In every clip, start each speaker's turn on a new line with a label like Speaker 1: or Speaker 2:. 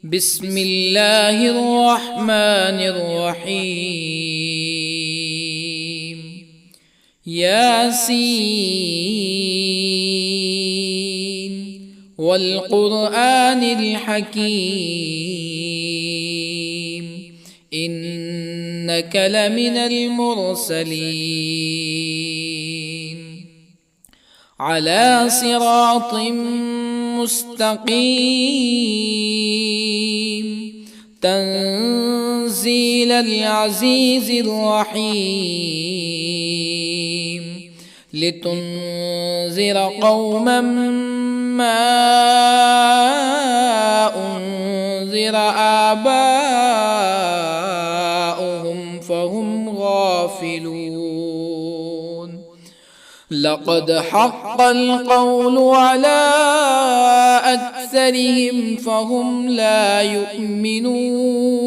Speaker 1: بسم الله الرحمن الرحيم. ياسين والقرآن الحكيم إنك لمن المرسلين على صراط مستقيم تنزيل العزيز الرحيم لتنذر قوما ما أنذر آباؤهم فهم غافلون. لقد حق القول على أكثرهم فهم لا يؤمنون.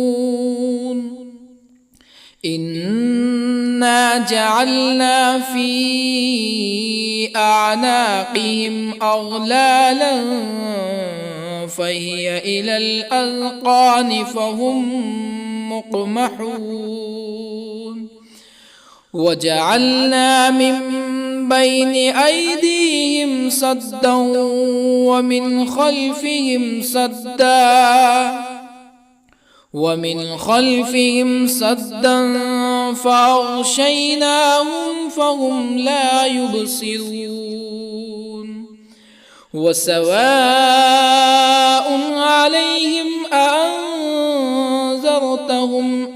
Speaker 1: إنا جعلنا في أعناقهم أغلالا فهي إلى الأذقان فهم مقمحون. وجعلنا من بين أيديهم سدا ومن خلفهم سدا فأغشيناهم فهم لا يبصرون. وسواء عليهم أأنذرتهم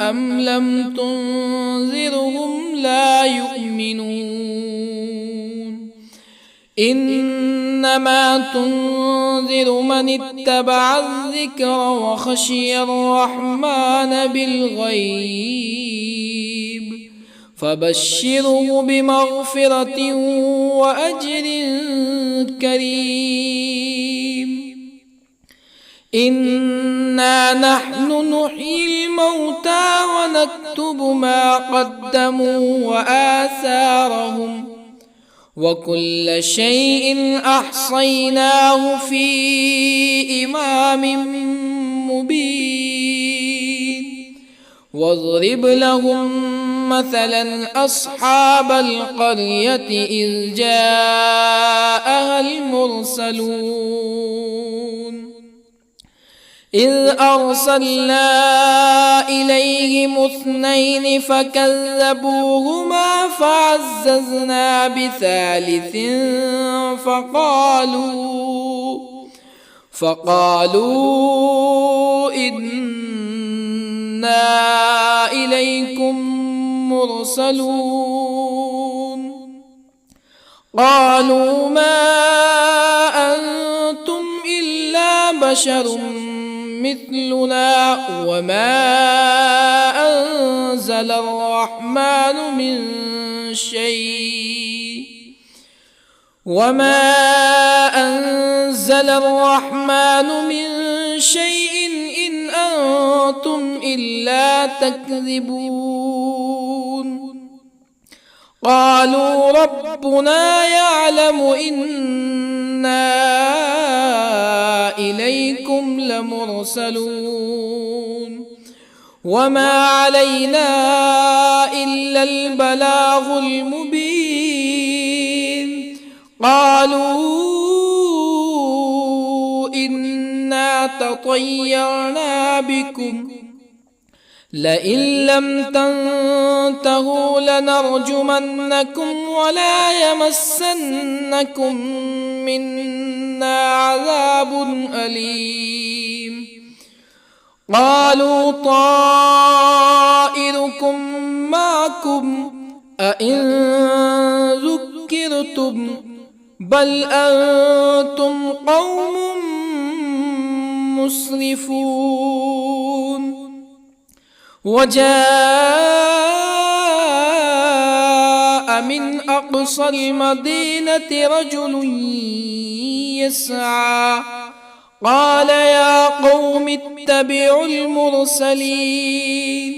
Speaker 1: أم لم تنذرهم لا يؤمنون. إنما تنذر من اتبع الذكر وخشي الرحمن بالغيب فبشره بمغفرة وأجر كريم. إنا نحن نحيي الموتى ونكتب ما قدموا وآثارهم وكل شيء أحصيناه في إمام مبين. واضرب لهم مثلا أصحاب القرية إذ جاءها المرسلون إذ أرسلنا إليهم اثنين فكذبوهما فعززنا بثالث فقالوا إنا إليكم مرسلون. قالوا ما أنتم إلا بشر مثلنا وما أنزل الرحمن من شيء إن أنتم إلا تكذبون. قالوا ربنا يعلم إنا إليكم لمرسلون وما علينا إلا البلاغ المبين. قالوا إنا تطيرنا بكم لئن لم تنتهوا لنرجمنكم ولا يمسنكم منا عذاب أليم. قالوا طائركم معكم أئن ذكرتم بل أنتم قوم مسرفون. وجاء من أقصى المدينة رجل يسعى قال يا قوم اتبعوا المرسلين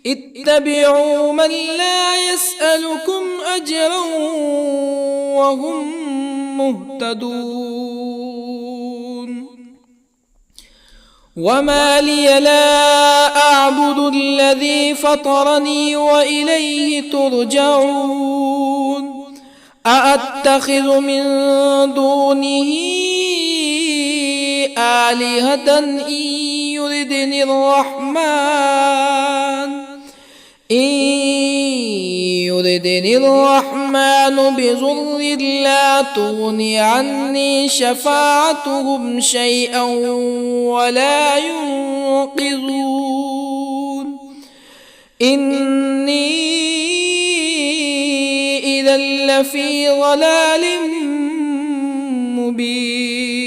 Speaker 1: اتبعوا من لا يسألكم أجرا وهم مهتدون. وما لي لا أعبد الذي فطرني وإليه ترجعون أأتخذ من دونه آلهة يردني الرحمن بضر لا تغن عني شفاعتهم شيئا ولا ينقذون إني إذا لفي ضلال مبين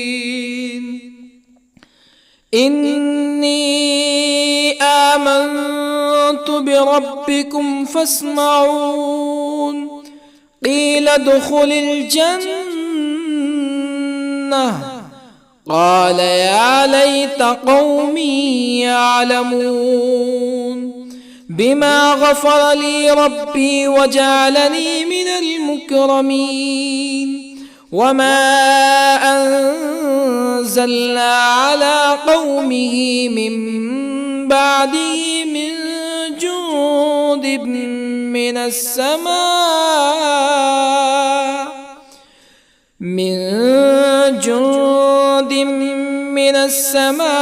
Speaker 1: إني آمنت بربكم فاسمعون قيل ادخل الجنة قال يا ليت قومي يعلمون بما غفر لي ربي وجعلني من المكرمين وما أنزلنا على قومه من بعده من جند من السماء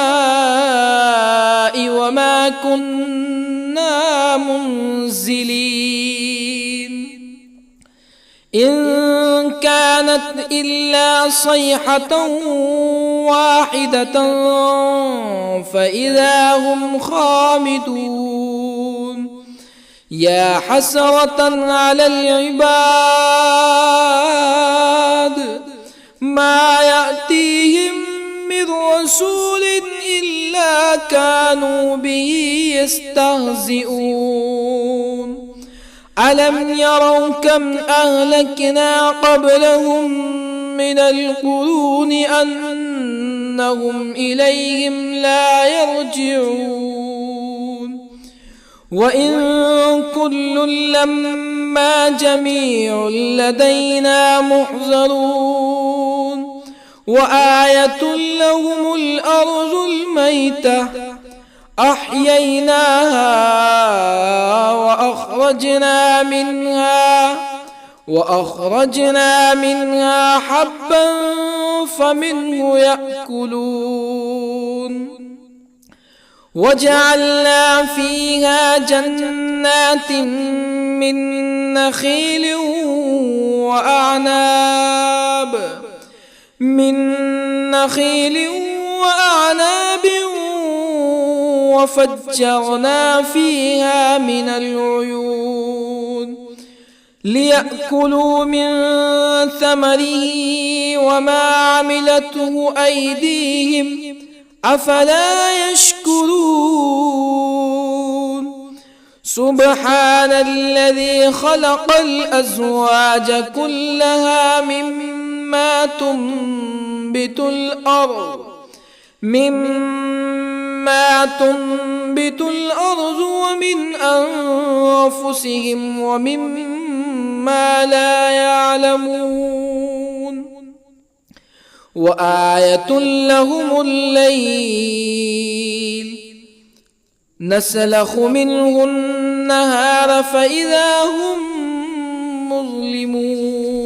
Speaker 1: وما كنا منزلين إن كانت إلا صيحة واحدة فإذا هم خامدون يا حسرة على العباد ما يأتيهم من رسول إلا كانوا به يستهزئون ألم يروا كم أهلكنا قبلهم من القرون أنهم إليهم لا يرجعون وإن كل لما جميع لدينا محضرون وآية لهم الأرض الميتة أحييناها وأخرجنا منها حبا فمنه يأكلون وجعلنا فيها جنات من نخيل وأعناب وفجرنا فيها من العيون ليأكلوا من ثمره وما عملته أيديهم أفلا يشكرون سبحان الذي خلق الأزواج كلها مما تنبت الأرض ومن أنفسهم ومما لا يعلمون وآية لهم الليل نسلخ منه النهار فإذا هم مظلمون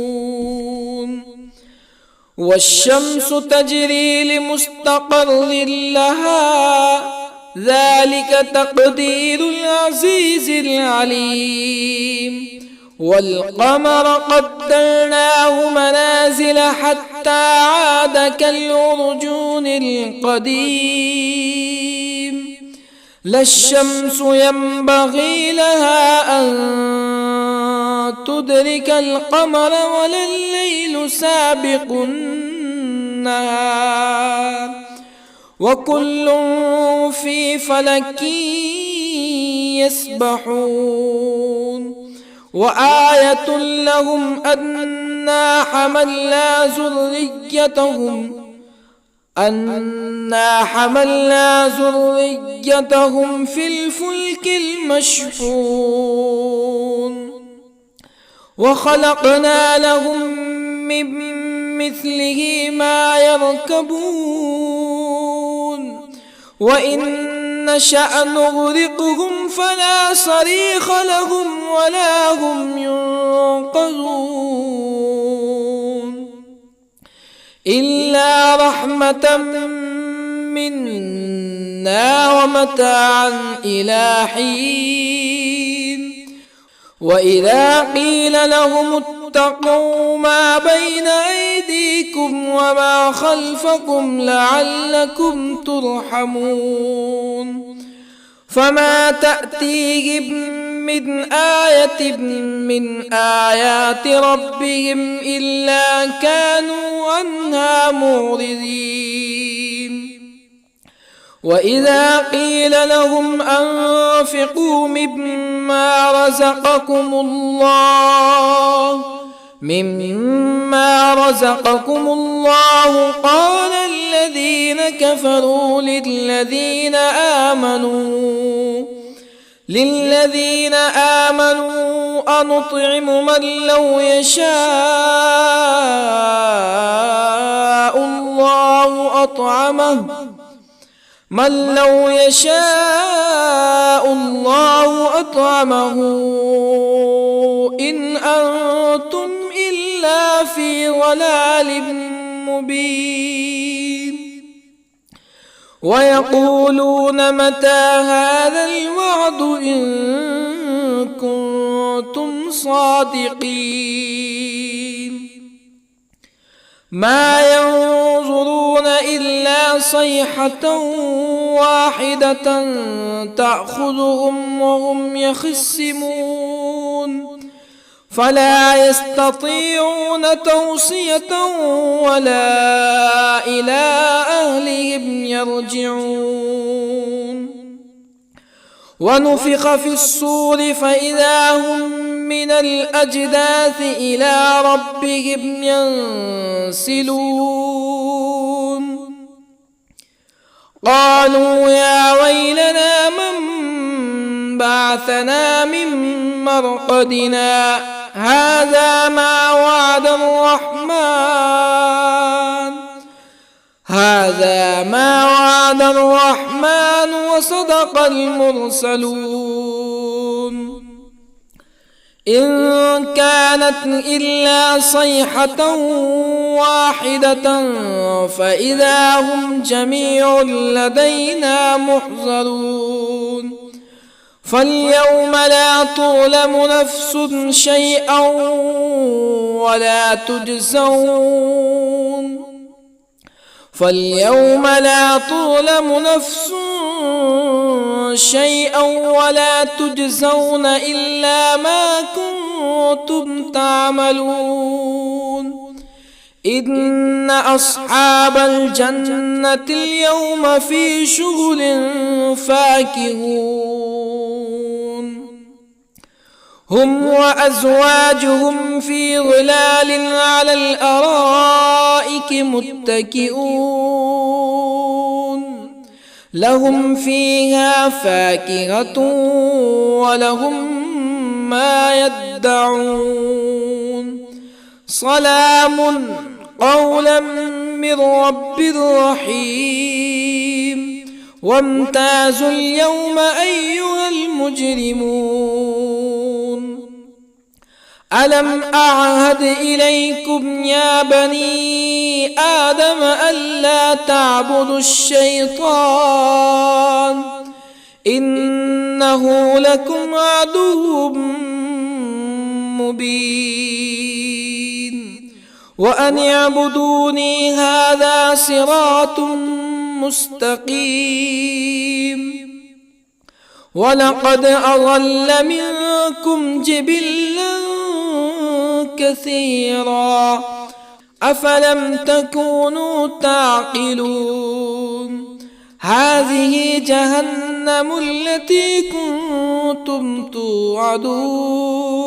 Speaker 1: والشمس تجري لمستقر لها ذلك تقدير العزيز العليم والقمر قدرناه منازل حتى عاد كالعرجون القديم لا الشمس ينبغي لها أن تدرك القمر ولا الليل سابق النهار وكل في فلك يسبحون وآية لهم أنا حملنا ذريتهم في الفلك المشحون وخلقنا لهم من مثله ما يركبون وإن نشأ نغرقهم فلا صريخ لهم ولا هم ينقذون إلا رحمة منا ومتاعا إلى حين وإذا قيل لهم اتقوا ما بين أيديكم وما خلفكم لعلكم ترحمون فما تأتيهم من آية من آيات ربهم إلا كانوا عنها معرضين وإذا قيل لهم أنفقوا مما رزقكم الله قال الذين كفروا للذين آمنوا أنطعم من لو يشاء الله أطعمه إن أنتم إلا في ضلال مبين ويقولون متى هذا الوعد إن كنتم صادقين ما ينظرون إلا صيحة واحدة تأخذهم وهم يخصمون فلا يستطيعون توصية ولا إلى أهلهم يرجعون ونفخ في الصور فإذا هم من الأجداث إلى ربهم ينسلون قالوا يا ويلنا من بعثنا من مرقدنا هذا ما وعد الرحمن وصدق المرسلون إن كانت إلا صيحة واحدة فإذا هم جميع لدينا محضرون فاليوم لا تظلم نفس شيئا ولا تجزون إلا ما كنتم تعملون إن أصحاب الجنة اليوم في شغل فاكهون هم وأزواجهم في ظلال على الأرائك متكئون لهم فيها فاكهة ولهم ما يدعون سلام قولا من رب رحيم وامتازوا اليوم أيها المجرمون ألم أعهد إليكم يا بني آدم ألا تعبدوا الشيطان إنه لكم عدو مبين وأن اعبدوني هذا صراط مستقيم ولقد أضل منكم جبلا كثيرا أفلم تكونوا تعقلون هذه جهنم التي كنتم توعدون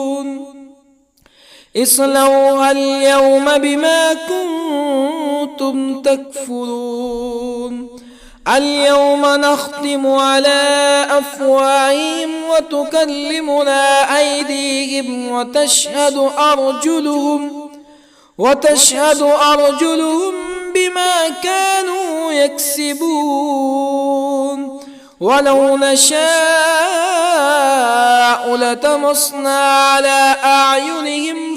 Speaker 1: اصلوها اليوم بما كنتم تكفرون اليوم نختم على أفواههم وتكلمنا أيديهم وتشهد أرجلهم بما كانوا يكسبون ولو نشاء لطمسنا على أعينهم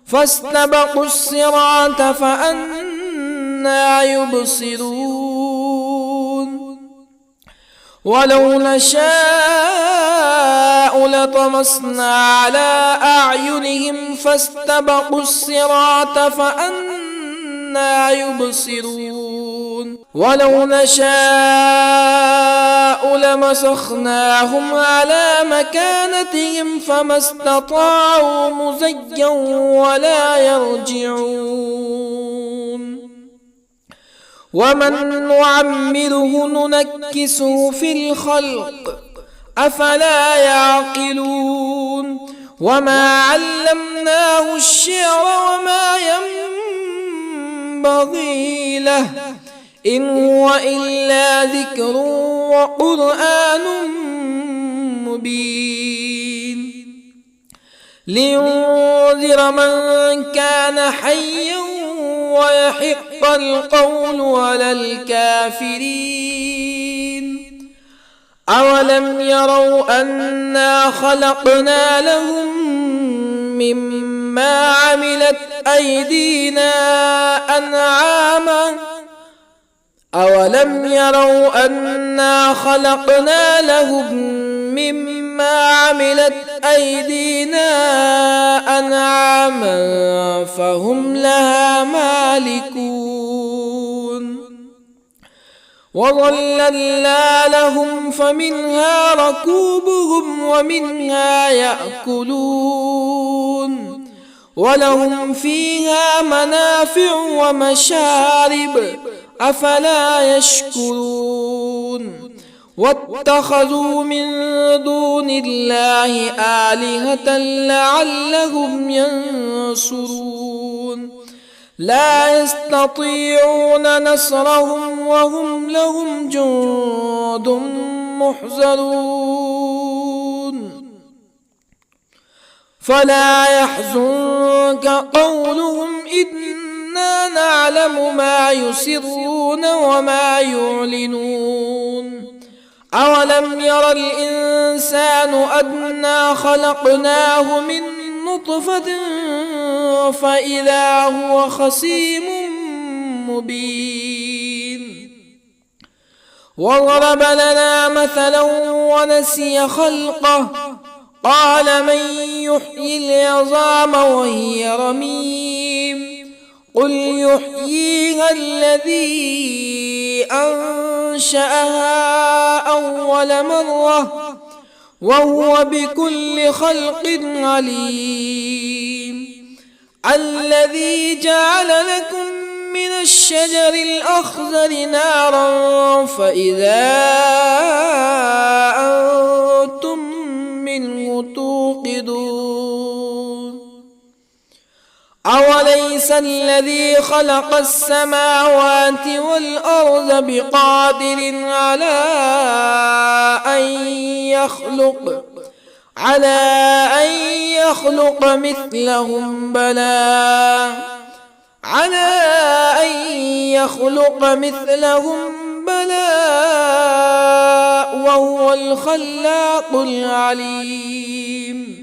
Speaker 1: فاستبقوا الصراط فأنى يبصرون ولو نشاء لطمسنا على أعينهم فاستبقوا الصراط فأنى يبصرون ولو نشاء لمسخناهم على مكانتهم فما استطاعوا مزيا ولا يرجعون ومن نعمره ننكسه في الخلق أفلا يعقلون وما علمناه الشعر وما ينبغي له إن هو إلا ذكر وقرآن مبين لينذر من كان حيا ويحق القول على الكافرين أولم يروا أنا خلقنا لهم مما عملت أيدينا أنعاما أولم يروا أنا خلقنا لهم مما عملت أيدينا أنعاما فهم لها مالكون وظللنا لهم فمنها ركوبهم ومنها يأكلون ولهم فيها منافع ومشارب أفلا يشكرون واتخذوا من دون الله آلهة لعلهم ينصرون لا يستطيعون نصرهم وهم لهم جند محضرون فلا يحزنك قولهم إنا نعلم ما يسرون وما يعلنون أولم ير الإنسان أنا خلقناه من نطفة فإذا هو خصيم مبين وضرب لنا مثلا ونسي خلقه قال من يحيي العظام وهي رميم قل يحييها الذي أنشأها أول مرة وهو بكل خلق عليم الذي جعل لكم من الشجر الأخضر نارا فإذا أنتم منه توقدون أوليس الذي خلق السماوات والأرض بقادر على أن يخلق مثلهم بلى وهو الخلاق العليم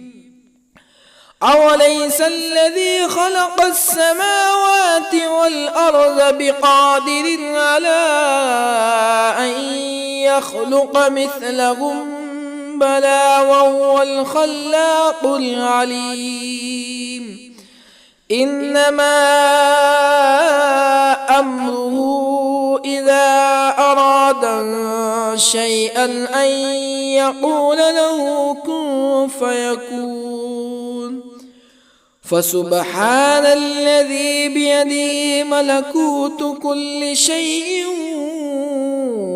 Speaker 1: أوليس الذي خلق السماوات والأرض بقادر على أن يخلق مثلهم بلى وهو الخلاق العليم إنما أمره إذا أراد شيئا أن يقول له كن فيكون فسبحان الذي بيده ملكوت كل شيء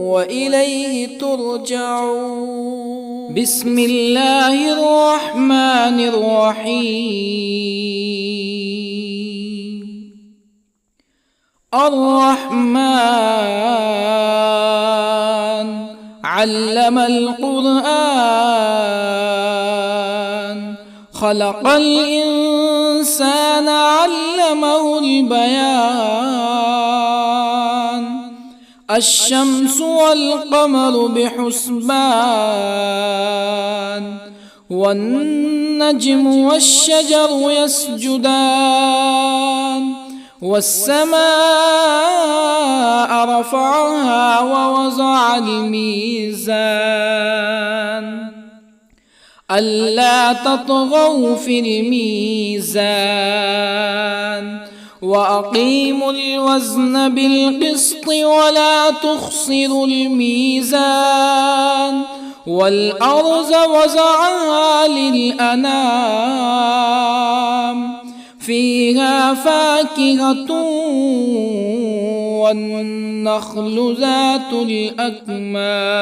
Speaker 1: وإليه ترجعون بسم الله الرحمن الرحيم الرحمن علم القرآن خلق الإنسان علمه البيان الشمس والقمر بحسبان والنجم والشجر يسجدان والسماء رفعها ووضع الميزان ألا تطغوا في الميزان وأقيموا الوزن بالقسط ولا تخسروا الميزان والأرض وضعها للأنام فيها فاكهة والنخل ذات الأكمام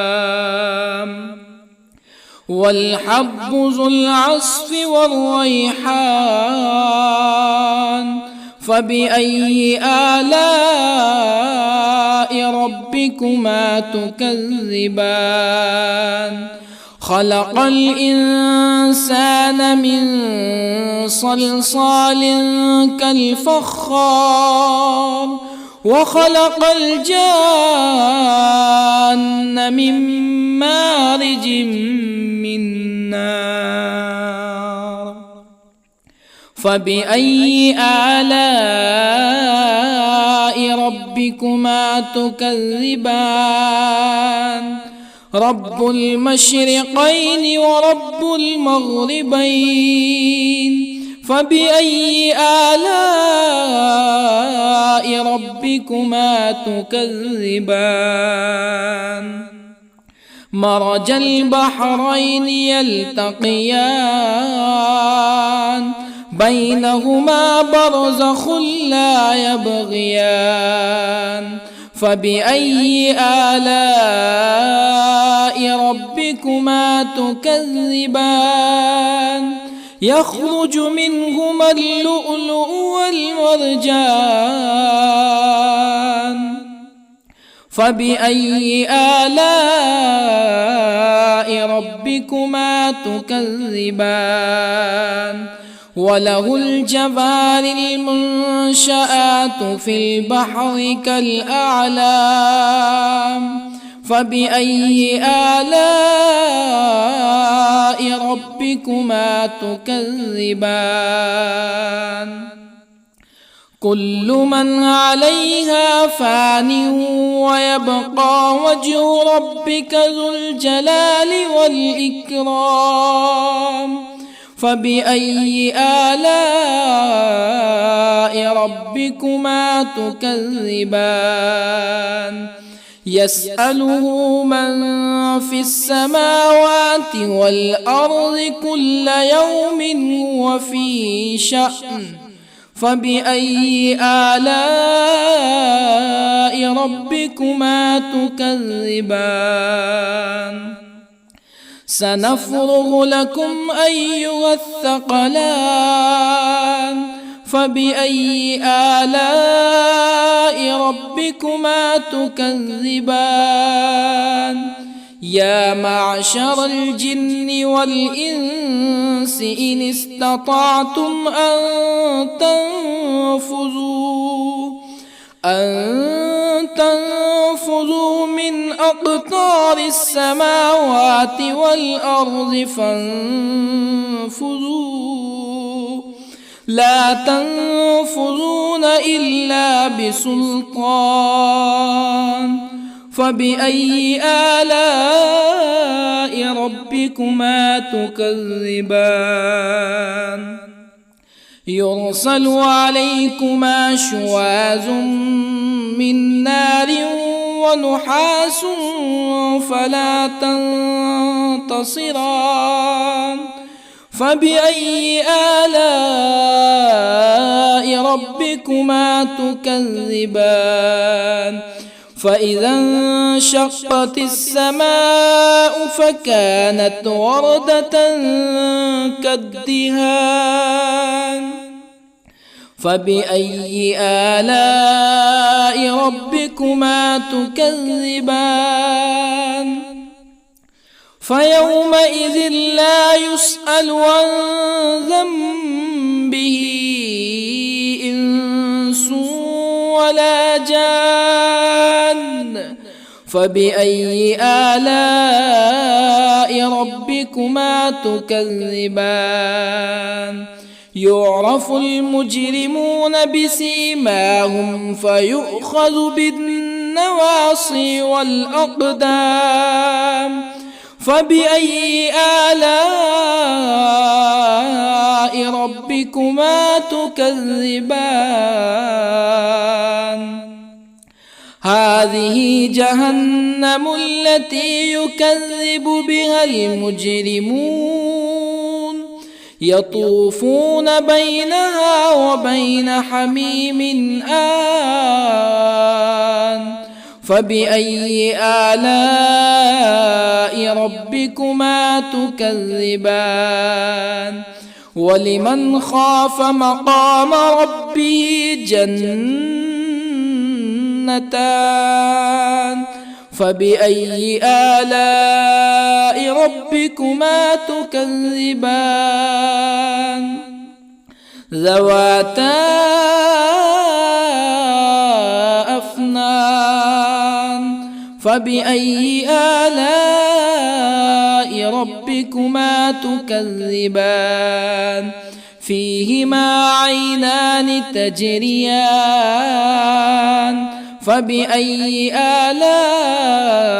Speaker 1: والحب ذو العصف والريحان فبأي آلاء ربكما تكذبان خلق الإنسان من صلصال كالفخار وخلق الجان من مارج من نار فبأي آلاء ربكما تكذبان رب المشرقين ورب المغربين فبأي آلاء ربكما تكذبان مرج البحرين يلتقيان بينهما برزخ لا يبغيان فبأي آلاء ربكما تكذبان يخرج منهما اللؤلؤ والمرجان فبأي آلاء ربكما تكذبان وله الجوار المنشآت في البحر كالأعلام فبأي آلاء ربكما تكذبان كل من عليها فان ويبقى وجه ربك ذو الجلال والإكرام فبأي آلاء ربكما تكذبان يسأله من في السماوات والأرض كل يوم هو في شأن فبأي آلاء ربكما تكذبان سنفرغ لكم أيها الثقلان فبأي آلاء ربكما تكذبان يا معشر الجن والإنس إن استطعتم أن تنفذوا من أقطار السماوات والأرض فانفذوا لا تنفذون إلا بسلطان فبأي آلاء ربكما تكذبان يرسل عليكما شواظ من نار ونحاس فلا تنتصران فبأي آلاء ربكما تكذبان فإذا انشقت السماء فكانت وردة كالدهان فبأي آلاء ربكما تكذبان فيومئذ لا يسأل عن ذنبه إنس ولا جان. فبأي آلاء ربكما تكذبان؟ يعرف المجرمون بسيماهم فيؤخذ بالنواصي والأقدام. فبأي آلاء ربكما تكذبان؟ هذه جهنم التي يكذب بها المجرمون، يطوفون بينها وبين حميم آن. فبأي آلاء ربكما تكذبان؟ ولمن خاف مقام ربه جنتان. فبأي آلاء ربكما تكذبان؟ ذواتا أفنان. فبأي آلاء ربكما تكذبان؟ فيهما عينان تجريان. فبأي آلاء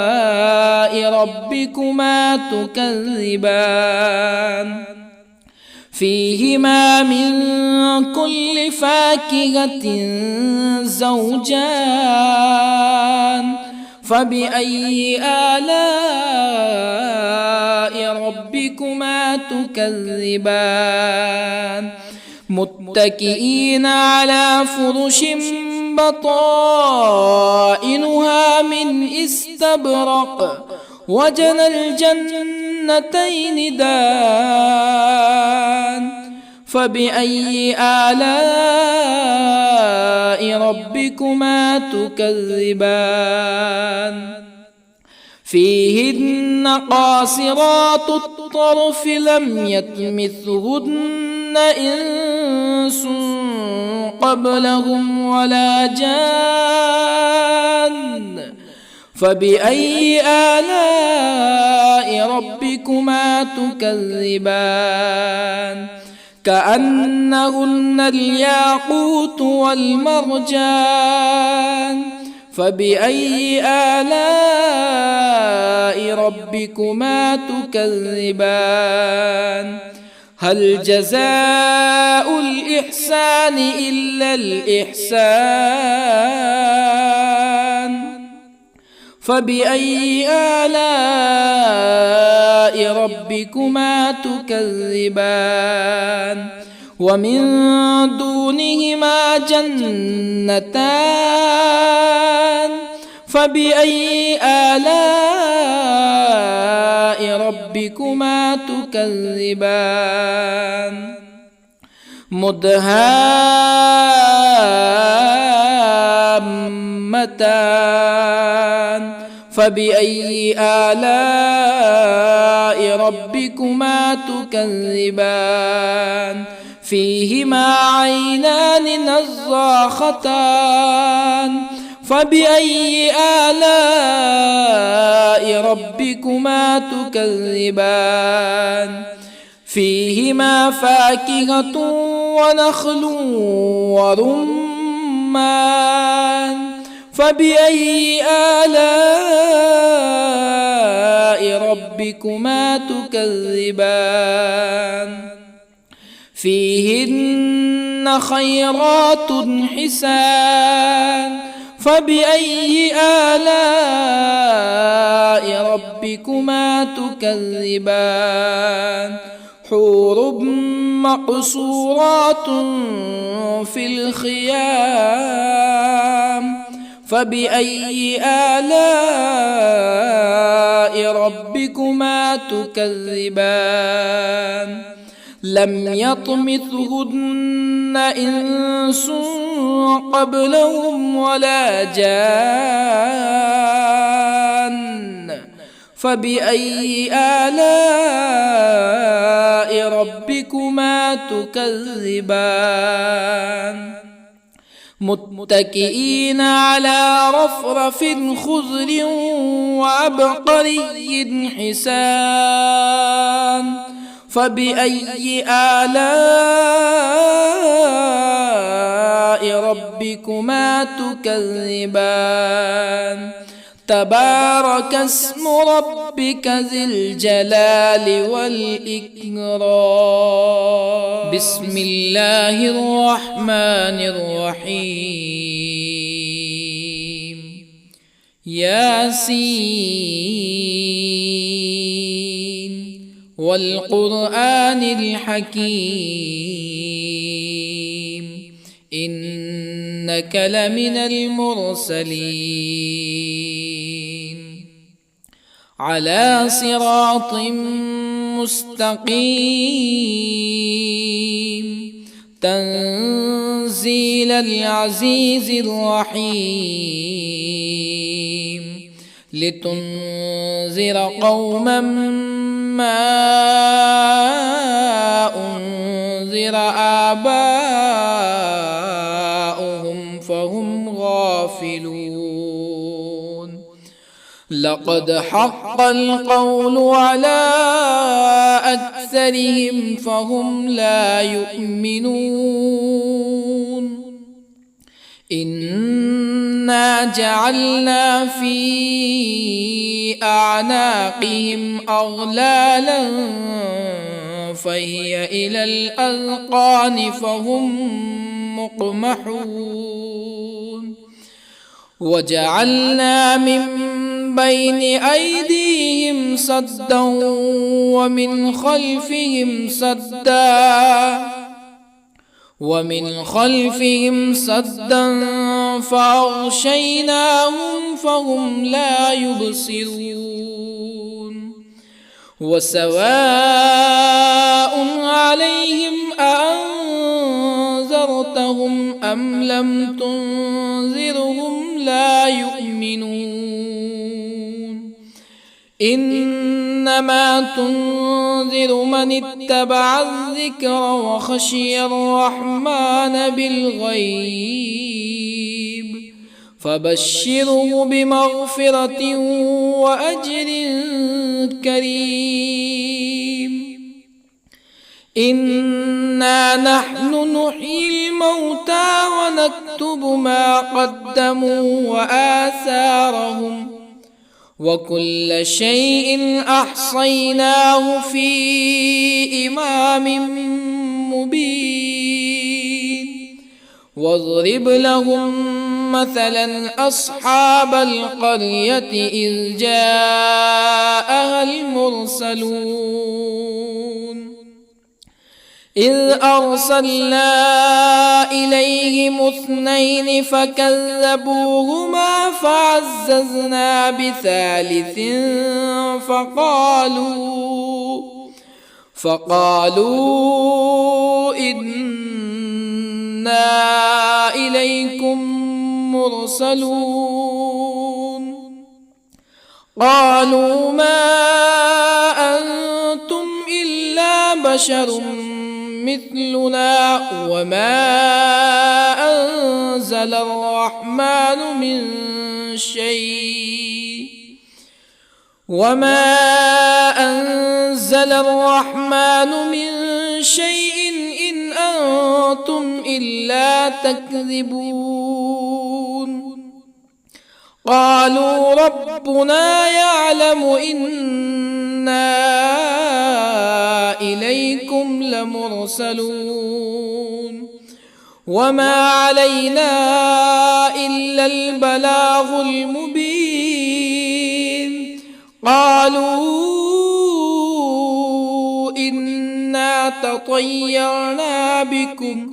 Speaker 1: ربكما تكذبان؟ فيهما من كل فاكهة زوجان. فبأي آلاء ربكما تكذبان؟ متكئين على فرش بطائنها من استبرق، وجنى الجنتين دان. فبأي آلاء ربكما تكذبان؟ فيهن قاصرات الطرف لم يطمثهن إنس قبلهم ولا جان. فبأي آلاء ربكما تكذبان؟ كأنهن الياقوت والمرجان. فبأي آلاء ربكما تكذبان؟ هل جزاء الإحسان إلا الإحسان؟ فبأي آلاء ربكما تكذبان؟ ومن دونهما جنتان. فبأي آلاء ربكما تكذبان؟ مدهامتان. فبأي آلاء ربكما تكذبان؟ فيهما عينان نضاختان. فبأي آلاء ربكما تكذبان؟ فيهما فاكهة ونخل ورمان. فبأي آلاء ربكما تكذبان؟ فيهن خيرات حسان. فبأي آلاء ربكما تكذبان؟ حور مقصورات في الخيام. فبأي آلاء ربكما تكذبان؟ لم يطمثهن إنس قبلهم ولا جان. فبأي آلاء ربكما تكذبان متكئين على رفرف خضر وعبقري حسان فبأي آلاء ربكما تكذبان تبارك اسم ربك ذي الجلال والإكرام بسم الله الرحمن الرحيم ياسين والقرآن الحكيم إنك لمن المرسلين على صراط مستقيم تنزيل العزيز الرحيم لتنذر قوما ما أنذر آباؤهم فهم غافلون لقد حق القول على أكثرهم فهم لا يؤمنون إنا جعلنا في أعناقهم أغلالا فهي إلى الأذقان فهم مقمحون وجعلنا من بين أيديهم سدا ومن خلفهم سدا فأغشيناهم فهم لا يبصرون وسواء عليهم أأنذرتهم أم لم تنذرهم لا يؤمنون إنما تنذر من اتبع الذكر وخشي الرحمن بالغيب فبشره بمغفرة وأجر كريم إنا نحن نحيي الموتى ونكتب ما قدموا وآثارهم وكل شيء أحصيناه في إمام مبين واضرب لهم مثلا أصحاب القرية إذ جاءها المرسلون إذ أرسلنا إليهم اثنين فكذبوهما فعززنا بثالث فقالوا إنا إليكم مرسلون قالوا ما أنتم إلا بشر مثلنا وما أنزل الرحمن من شيء إن أنتم إلا تكذبون قالوا ربنا يعلم إنا إليكم لمرسلون وما علينا إلا البلاغ المبين قالوا إنا تطيرنا بكم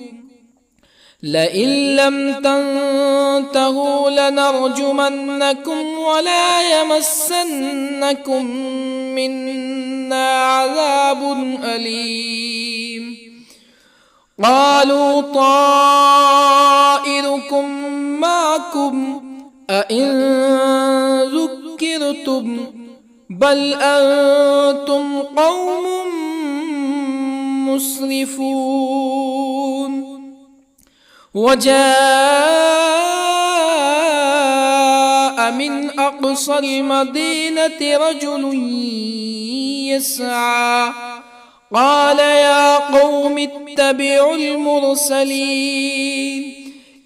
Speaker 1: لئن لم تنتهوا لنرجمنكم ولا يمسنكم منا عذاب أليم قالوا طائركم معكم أئن ذكرتم بل أنتم قوم مسرفون. وجاء من أقصى المدينة رجل يسعى قال يا قوم اتبعوا المرسلين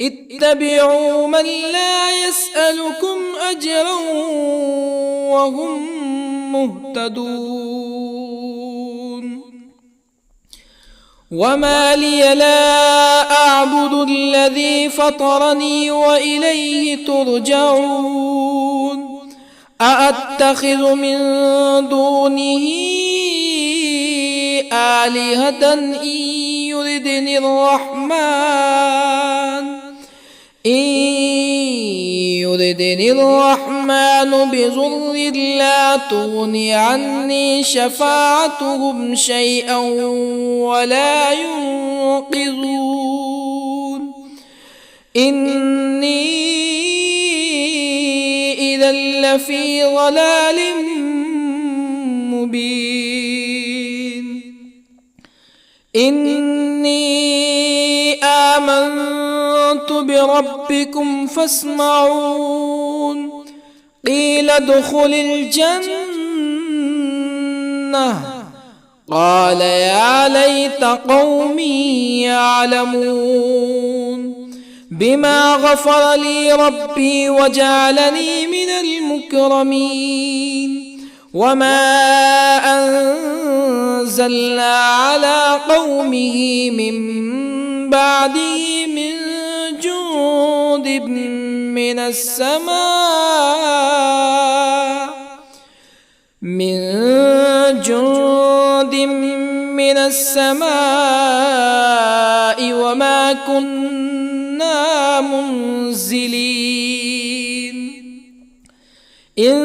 Speaker 1: اتبعوا من لا يسألكم أجرا وهم مهتدون. وما لي لا أعبد الذي فطرني وإليه ترجعون. أأتخذ من دونه آلهة إن يردني الرحمن بضر لا تغني عني شفاعتهم شيئا ولا ينقذون. إني إذا لفي ضلال مبين. إني آمنت بربكم فاسمعون. قيل ادخل الجنة قال يا ليت قومي يعلمون. بما غفر لي ربي وجعلني من المكرمين. وما أنزلنا على قومه من بعده من جند من السماء وما كنا منزلين. إن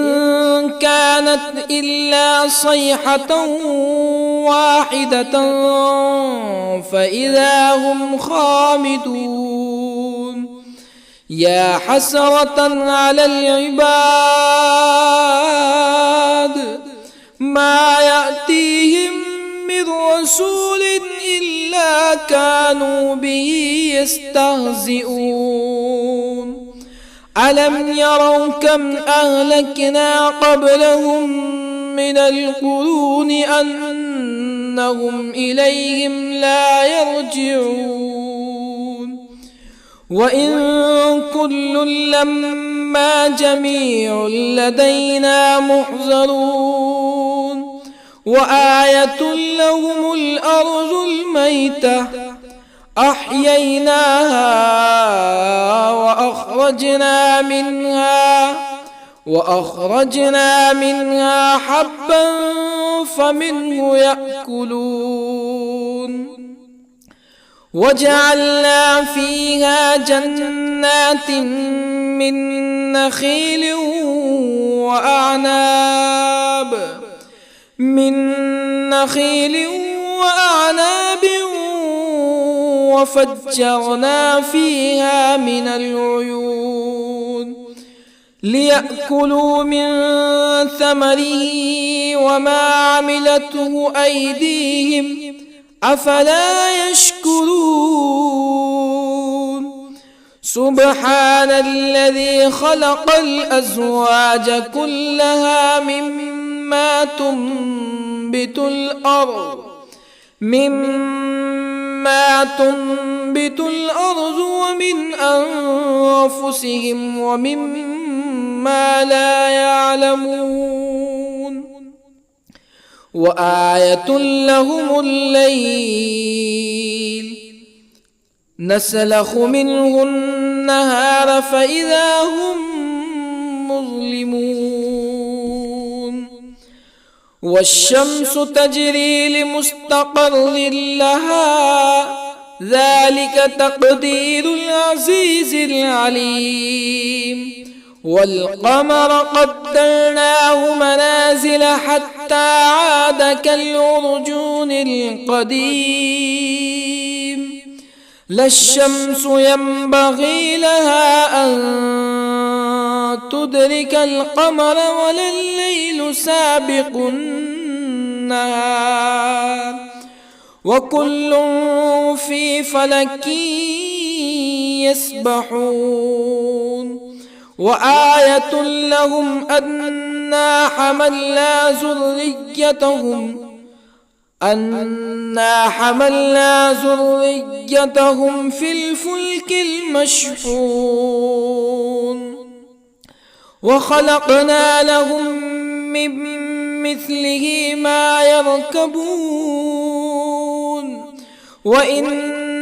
Speaker 1: كانت إلا صيحة واحدة فإذا هم خامدون. يا حسرة على العباد ما يأتيهم من رسول إلا كانوا به يستهزئون. ألم يروا كم أهلكنا قبلهم من القرون أنهم إليهم لا يرجعون. وإن كل لما جميع لدينا محضرون. وآية لهم الأرض الميتة أحييناها وأخرجنا منها حبا فمنه يأكلون. وجعلنا فيها جنات من نخيل وأعناب وفجرنا فيها من العيون ليأكلوا من ثمره وما عملته أيديهم أفلا يشكرون. سبحان الذي خلق الأزواج كلها مما تنبت الأرض ومن أنفسهم ومما لا يعلمون. وآية لهم الليل نسلخ منه النهار فإذا هم مظلمون. والشمس تجري لمستقر لها ذلك تقدير العزيز العليم. والقمر قدرناه منازل حتى عاد كالعرجون القديم. لا الشمس ينبغي لها أن تدرك القمر ولا الليل سابق النهار وكل في فلك يسبحون وآية لهم أنا حملنا ذريتهم في الفلك المشحون وخلقنا لهم من مثله ما يركبون وإن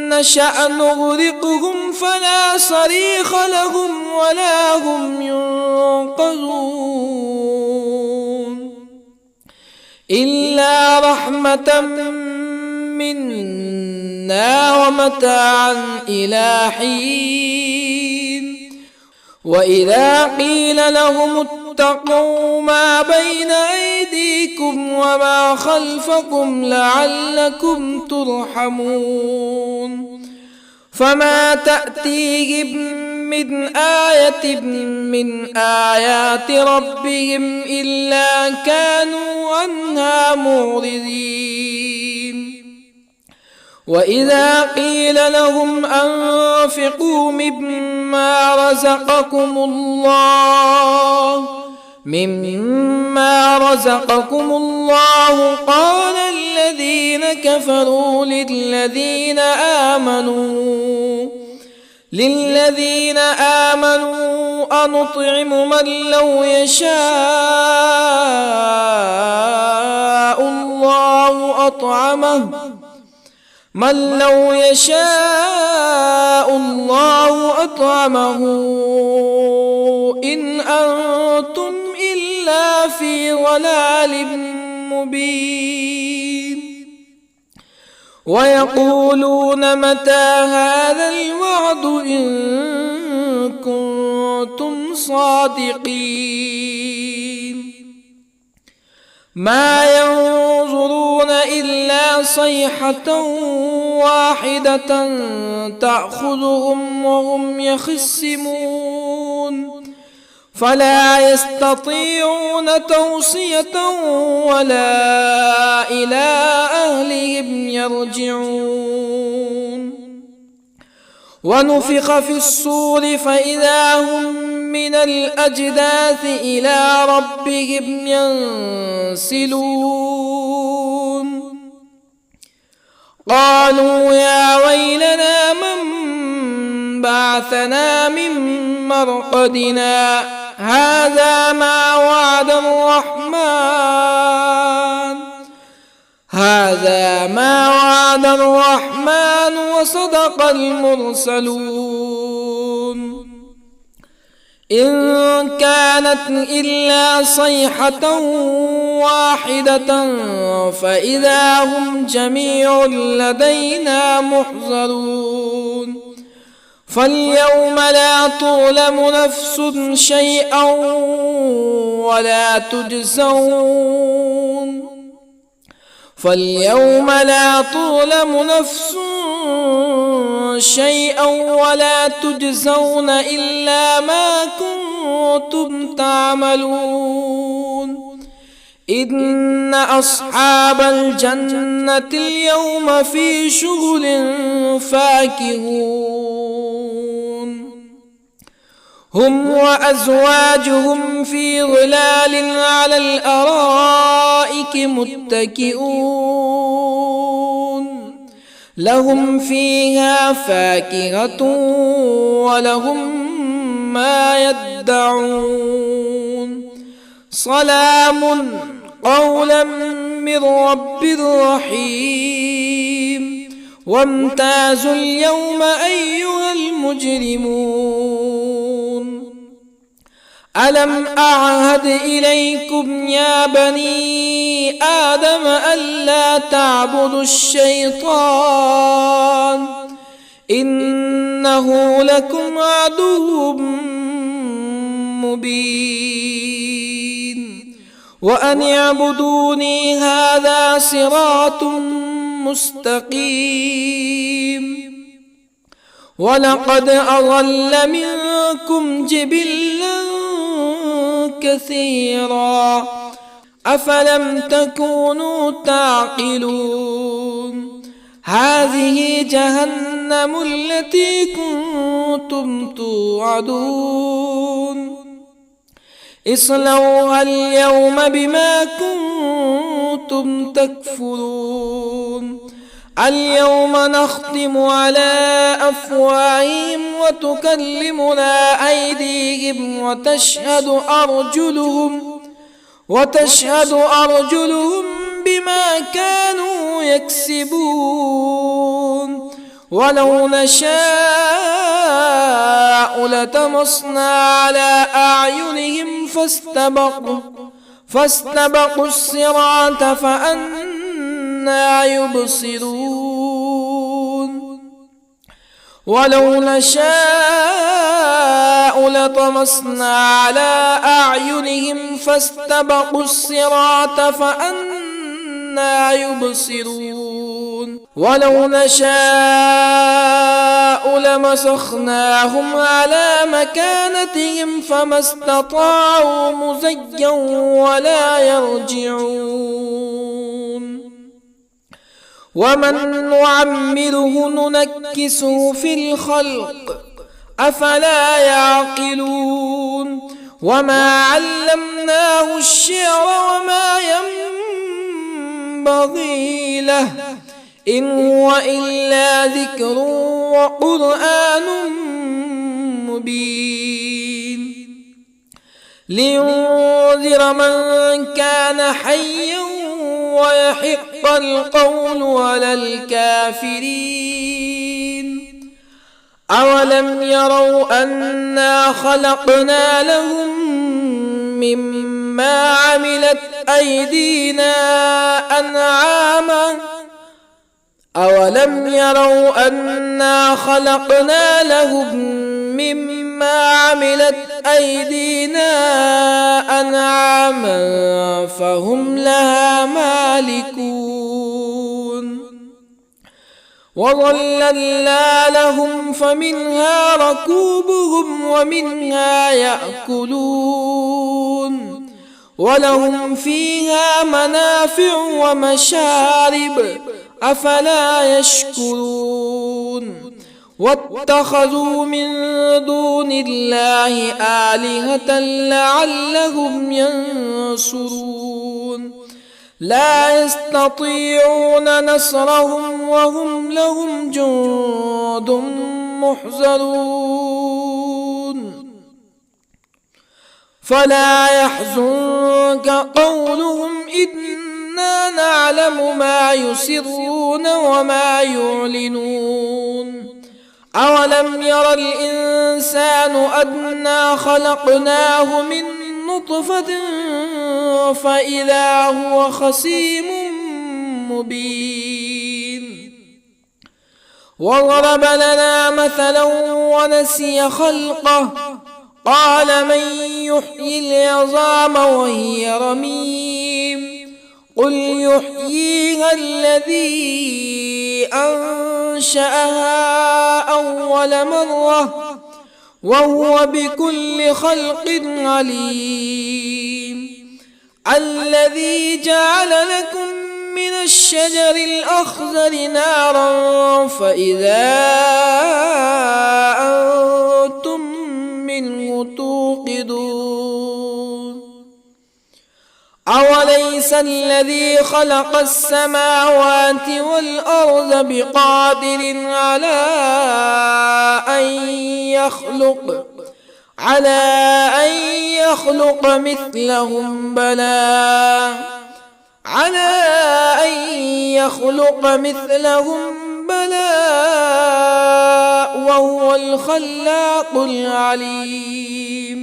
Speaker 1: نشأ نغرقهم فلا صريخ لهم ولا هم ينقذون إلا رحمة منا ومتاعا إلى حين وإذا قيل لهم اتقوا ما بين أيديكم وما خلفكم لعلكم ترحمون فما تأتيهم من آية من آيات ربهم إلا كانوا عنها معرضين وإذا قيل لهم أنفقوا مما رزقكم الله قال الذين كفروا للذين آمنوا أنطعم من لو يشاء الله أطعمه إن أنتم إلا في ضلال مبين ويقولون متى هذا الوعد إن كنتم صادقين ما ينظرون إلا صيحة واحدة تأخذهم وهم يخصمون فلا يستطيعون توصية ولا إلى أهلهم يرجعون ونفخ في الصور فإذا هم من الأجداث إلى ربهم ينسلون قالوا يا ويلنا من بعثنا من مرقدنا هذا ما وعد الرحمن وصدق المرسلون إن كانت إلا صيحة واحدة فإذا هم جميع لدينا محضرون فاليوم لا تظلم نفس شيئا ولا تجزون إلا ما كنتم تعملون إن أصحاب الجنة اليوم في شغل فاكهون هم وأزواجهم في ظلال على الأرائك متكئون لهم فيها فاكهة ولهم ما يدعون سلام قولا من رب رحيم وامتازوا اليوم أيها المجرمون ألم أعهد إليكم يا بني آدم ألا تعبدوا الشيطان إنه لكم عدو مبين وأن اعبدوني هذا صراط مستقيم ولقد أضل منكم جبلا كثيرا أفلم تكونوا تعقلون هذه جهنم التي كنتم توعدون اصلوها اليوم بما كنتم تكفرون اليوم نختم على أفواههم وتكلمنا أيديهم وتشهد أرجلهم بما كانوا يكسبون ولو نشاء لطمسنا على أعينهم فاستبقوا الصراط فأنى يبصرون ولو نشاء لطمسنا على أعينهم فاستبقوا الصراط فأنى يبصرون ولو نشاء لمسخناهم على مكانتهم فما استطاعوا مزيا ولا يرجعون ومن نعمره ننكسه في الخلق أفلا يعقلون وما علمناه الشعر وما ينبغي له إن هو إلا ذكر وقرآن مبين لينذر من كان حيا ويحق القول على الكافرين أولم يروا أنا خلقنا لهم مما عملت أيدينا أنعاما أولم يروا أنا خلقنا لهم مما عملت أيدينا أنعاما فهم لها مالكون وظللنا لهم فمنها ركوبهم ومنها يأكلون ولهم فيها منافع ومشارب أفلا يشكرون واتخذوا من دون الله آلهة لعلهم ينصرون لا يستطيعون نصرهم وهم لهم جند محضرون فلا يحزنك قولهم إنا نعلم ما يسرون وما يعلنون أولم ير الإنسان أنا خلقناه من نطفة فإذا هو خصيم مبين وضرب لنا مثلا ونسي خلقه قال من يحيي العظام وهي رميم قل يحييها الذي أنشأها أول مرة وهو بكل خلق عليم الذي جعل لكم من الشجر الأخضر نارا فإذا أنتم منه توقدون أوليس الذي خلق السماوات والأرض بقادر على أن يخلق مثلهم بلى وهو الخلاق العليم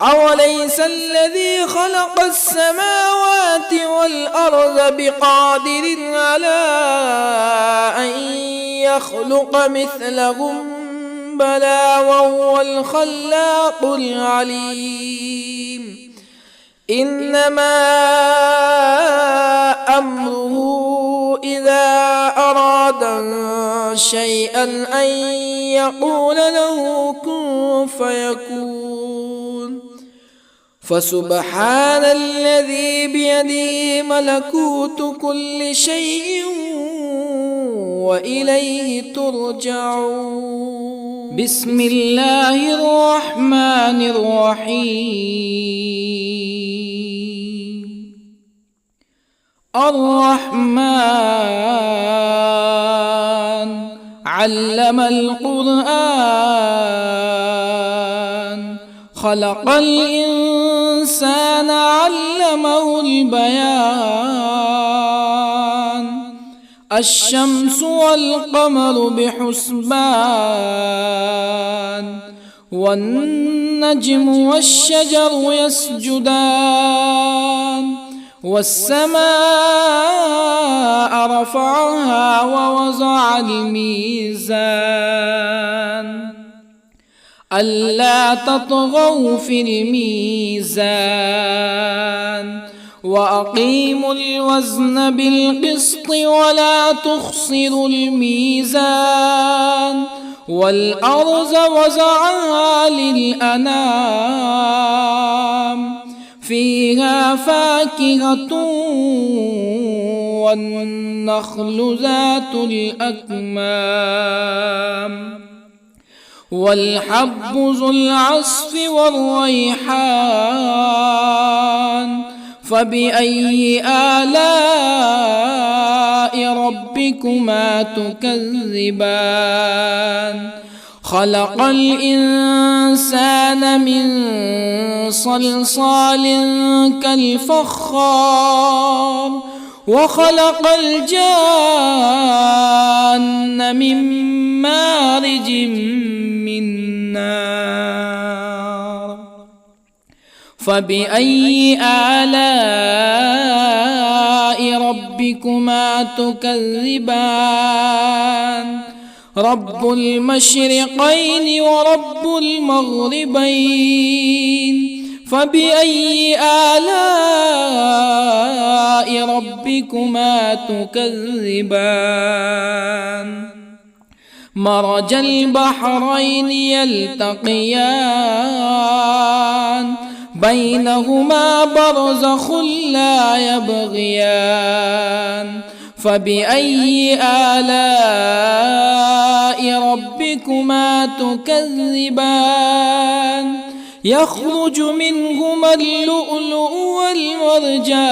Speaker 1: أوليس الذي خلق السماوات والأرض بقادر على أن يخلق مثلهم بلى وهو الخلاق العليم إنما أمره إذا أراد شيئا أن يقول له كن فيكون فسبحان الذي بيده ملكوت كل شيء وإليه ترجعون. بسم الله الرحمن الرحيم. الرحمن علم القرآن، خلق الإنسان علمه البيان. الشمس والقمر بحسبان، والنجم والشجر يسجدان. والسماء رفعها ووضع الميزان، ألا تطغوا في الميزان. وأقيموا الوزن بالقسط ولا تخسروا الميزان. والأرض وضعها للأنام، فيها فاكهة والنخل ذات الأكمام، والحب ذو العصف والريحان. فبأي آلاء ربكما تكذبان؟ خلق الإنسان من صلصال كالفخار، وخلق الجان من مارج من نار. فبأي آلاء ربكما تكذبان؟ رب المشرقين ورب المغربين. فبأي آلاء ربكما تكذبان؟ مرج البحرين يلتقيان، بينهما برزخ لا يبغيان. فبأي آلاء ربكما تكذبان؟ يخرج منهما اللؤلؤ والمرجان.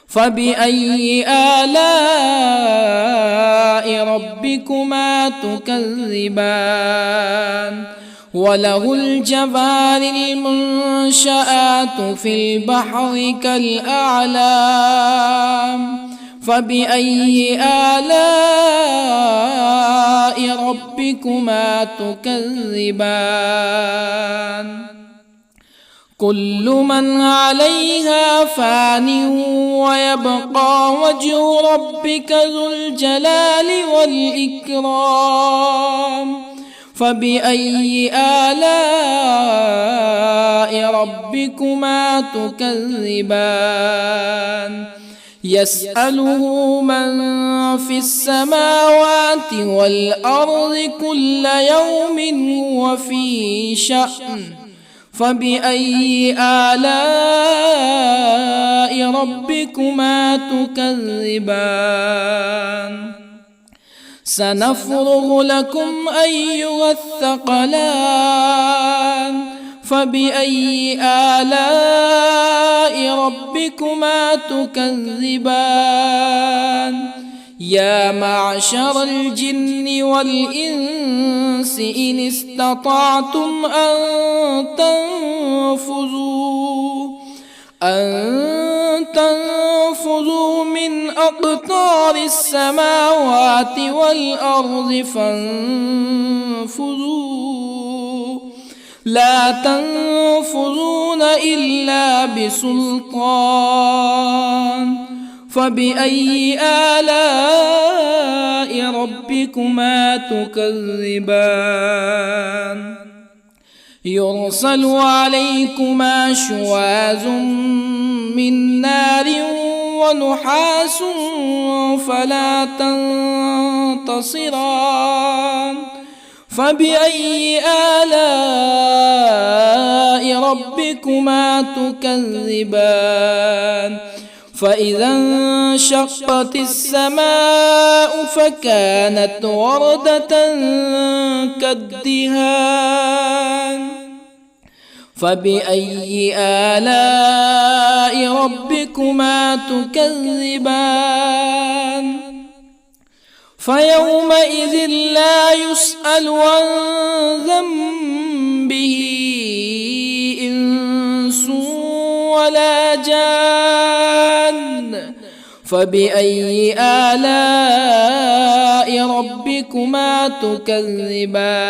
Speaker 1: فبأي آلاء ربكما تكذبان؟ وله الجوار المنشآت في البحر كالأعلام. فبأي آلاء ربكما تكذبان؟ كل من عليها فان ويبقى وجه ربك ذو الجلال والإكرام. فبأي آلاء ربكما تكذبان؟ يسأله من في السماوات والأرض كل يوم هو في شأن. فبأي آلاء ربكما تكذبان؟ سنفرغ لكم أيها الثقلان. فبأي آلاء ربكما تكذبان؟ يا معشر الجن والإنس إن استطعتم أن تنفذوا من أقطار السماوات والأرض فانفذوا، لا تنفذون إلا بسلطان. فبأي آلاء ربكما تكذبان؟ يرسل عليكما شواظ من نار ونحاس فلا تنتصران. فبأي آلاء ربكما تكذبان فإذا انشقت السماء فكانت وردة كالدهان فبأي آلاء ربكما تكذبان فيومئذ لا يسأل عن ذنبه إنس ولا جان فبأي آلاء ربكما تكذبان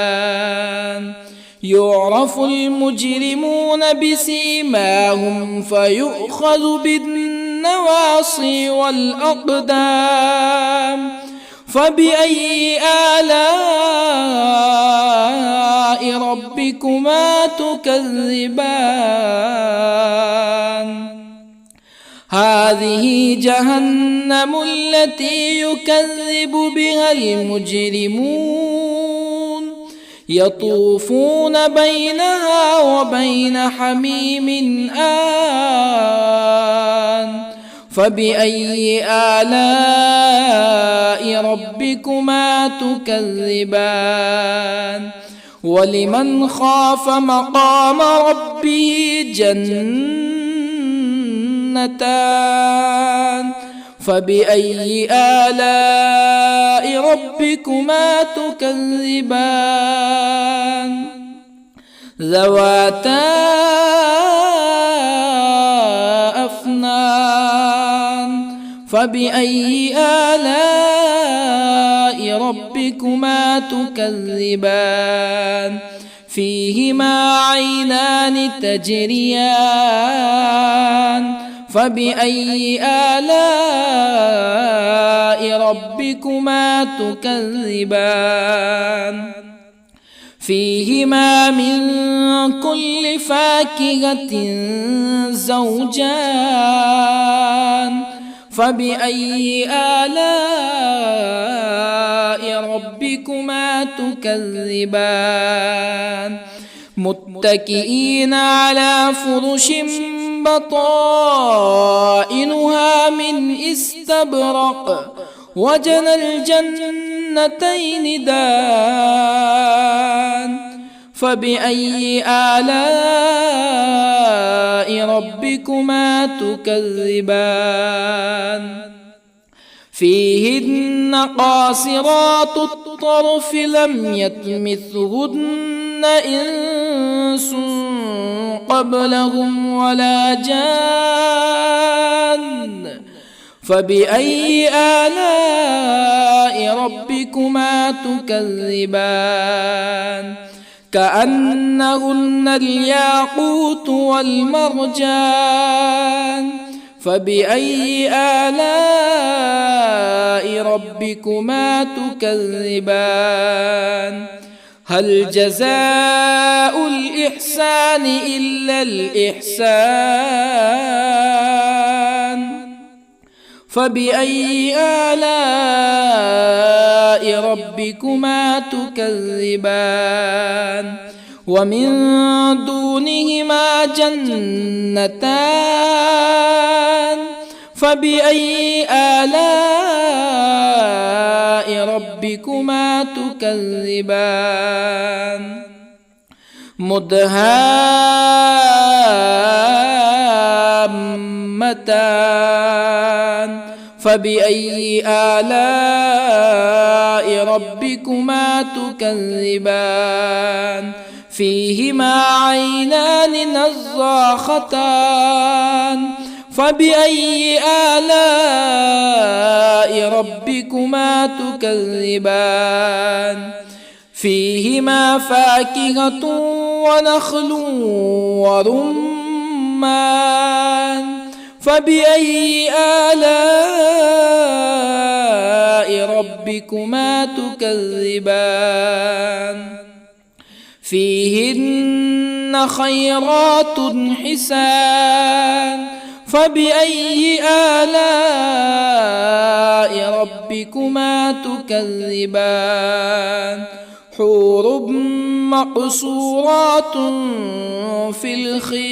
Speaker 1: يعرف المجرمون بسيماهم فيؤخذ بالنواصي والأقدام فبأي آلاء ربكما تكذبان هذه جهنم التي يكذب بها المجرمون يطوفون بينها وبين حميم آن فبأي آلاء ربكما تكذبان ولمن خاف مقام ربه جنتان فبأي آلاء ربكما تكذبان ذواتا أفنان فبأي آلاء ربكما تكذبان فيهما عينان تجريان فبأي آلاء ربكما تكذبان فيهما من كل فاكهة زوجان فبأي آلاء ربكما تكذبان متكئين على فرش بطائنها من استبرق وجنى الجنتين دان فبأي آلاء ربكما تكذبان فيهن قاصرات الطرف لم يطمثهن إنس قبلهم ولا جان فبأي آلاء ربكما تكذبان كأنهن الياقوت والمرجان فبأي آلاء ربكما تكذبان هل جزاء الإحسان إلا الإحسان فبأي آلاء ربكما تكذبان ومن دونهما جنتان فبأي آلاء ربكما تكذبان مدهامتان فبأي آلاء ربكما تكذبان فيهما عينان نضاختان فبأي آلاء ربكما تكذبان فيهما فاكهة ونخل ورمان فبأي آلاء ربكما تكذبان فيهن خيرات حسان فبأي آلاء ربكما تكذبان حور مقصورات في الخيام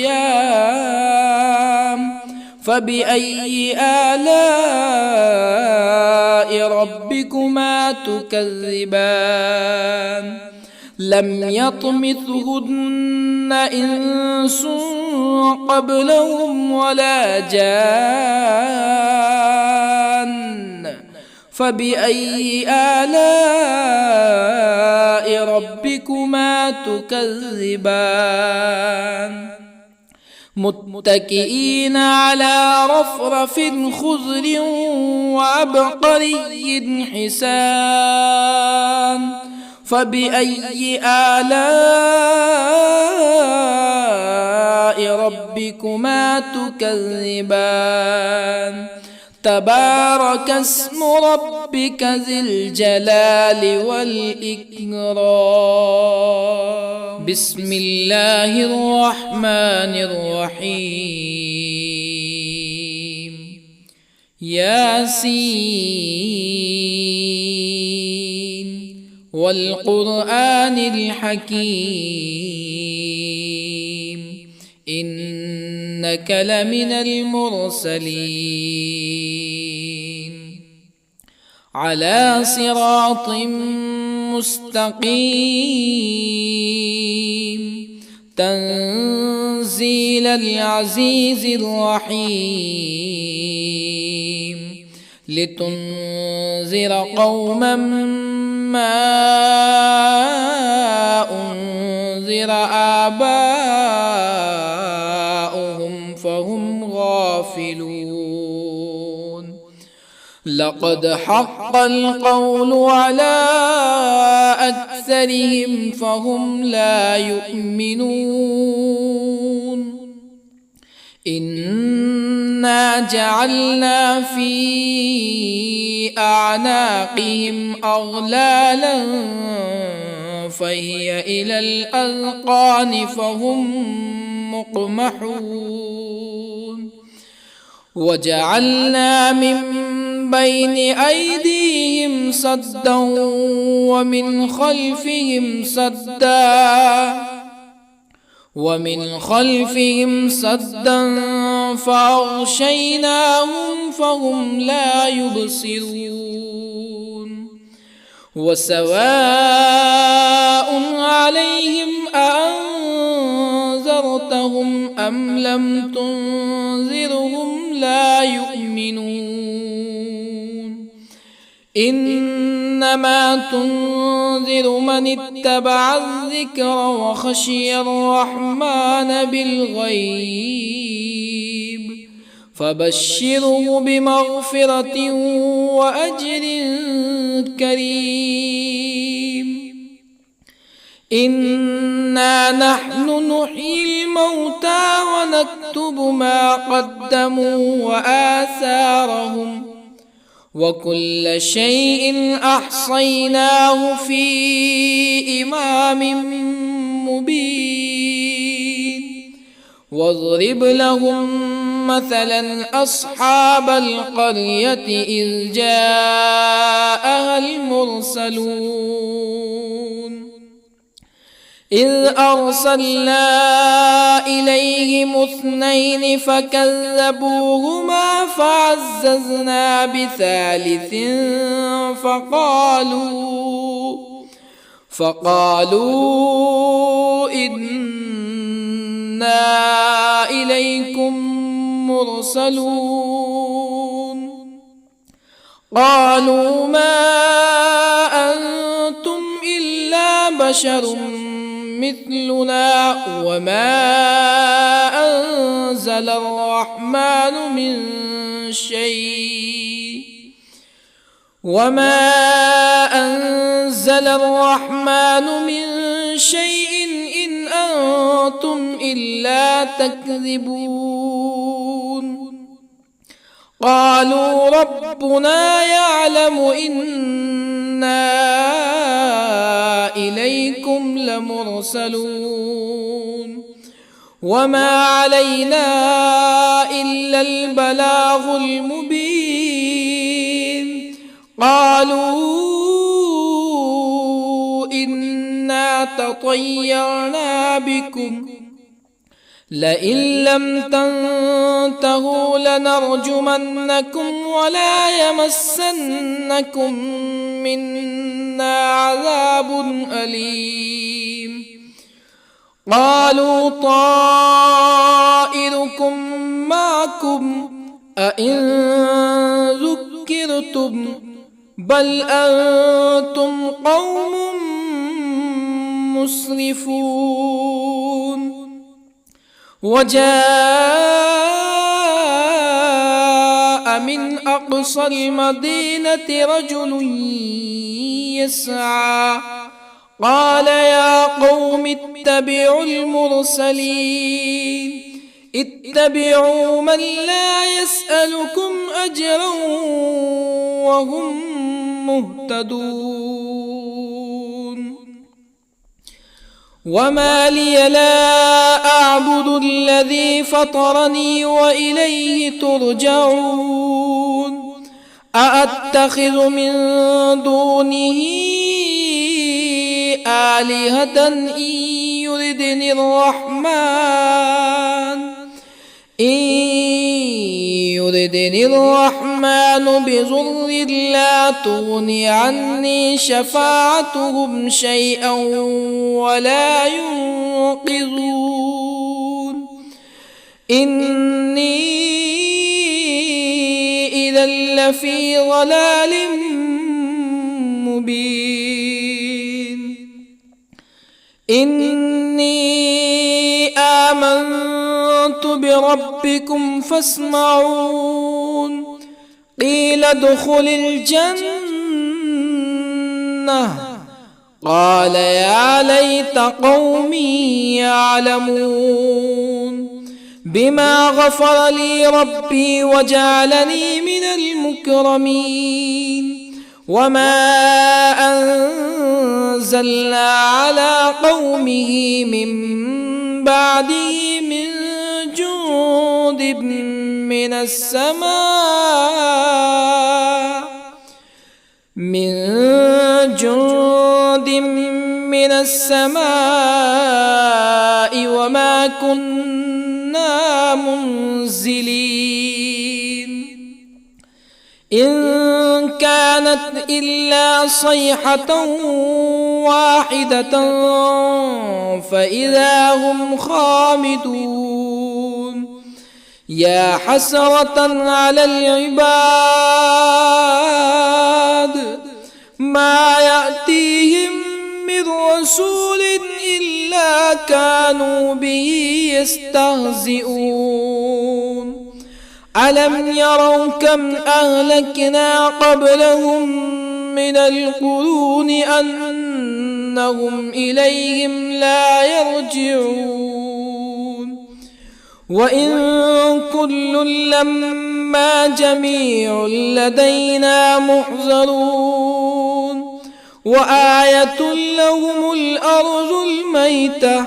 Speaker 1: فبأي آلاء ربكما تكذبان لم يطمثهن إنس قبلهم ولا جان فبأي آلاء ربكما تكذبان متكئين على رفرف خضر وعبقري حسان فبأي آلاء ربكما تكذبان تبارك اسم ربك ذي الجلال والإكرام بسم الله الرحمن الرحيم ياسين والقرآن الحكيم إنك لمن المرسلين على صراط مستقيم تنزيل العزيز الرحيم لتنذر قوما ما أنذر آباؤهم فهم غافلون لقد حق القول على أكثرهم فهم لا يؤمنون إنا جعلنا في أعناقهم أغلالا فهي إلى الأذقان فهم مقمحون وجعلنا من بين أيديهم سدا ومن خلفهم سدا فأغشيناهم فهم لا يبصرون وسواء عليهم أأنذرتهم أم لم تنذرهم لا يؤمنون إنما تنذر من اتبع الذكر وخشي الرحمن بالغيب فبشره بمغفرة وأجر كريم إنا نحن نحيي الموتى ونكتب ما قدموا وآثارهم وكل شيء أحصيناه في إمام مبين واضرب لهم مثلا أصحاب القرية إذ جاءها المرسلون إذ أرسلنا إليهم اثنين فكذبوهما فعززنا بثالث فقالوا إنا إليكم مرسلون قالوا ما أنتم إلا بشر مثلنا وما أنزل الرحمن من شيء إن أنتم إلا تكذبون قالوا ربنا يعلم إنا إليكم لمرسلون وما علينا إلا البلاغ المبين قالوا إنا تطيرنا بكم لئن لم تنتهوا لنرجمنكم ولا يمسنكم منا عذاب أليم قالوا طائركم معكم أئن ذكرتم بل أنتم قوم مسرفون وجاء من أقصى المدينة رجل يسعى قال يا قوم اتبعوا المرسلين اتبعوا من لا يسألكم أجرا وهم مهتدون وما لي لا أعبد الذي فطرني وإليه ترجعون أأتخذ من دونه آلهة إن يردني الرحمن بضر لا تغن عني شفاعتهم شيئا ولا ينقذون إني إذا لفي ضلال مبين إني آمنت بربكم فاسمعون قيل ادخل الجنة قال يا ليت قومي يعلمون بما غفر لي ربي وجعلني من المكرمين وما أنزلنا على قومه من بعده من جند من السماء وما كنا منزلين إن كانت إلا صيحة واحدة فإذا هم خامدون يا حسرة على العباد ما يأتيهم من رسول إلا كانوا به يستهزئون ألم يروا كم أهلكنا قبلهم من القرون أنهم إليهم لا يرجعون وإن كل لما جميع لدينا محضرون وآية لهم الأرض الميتة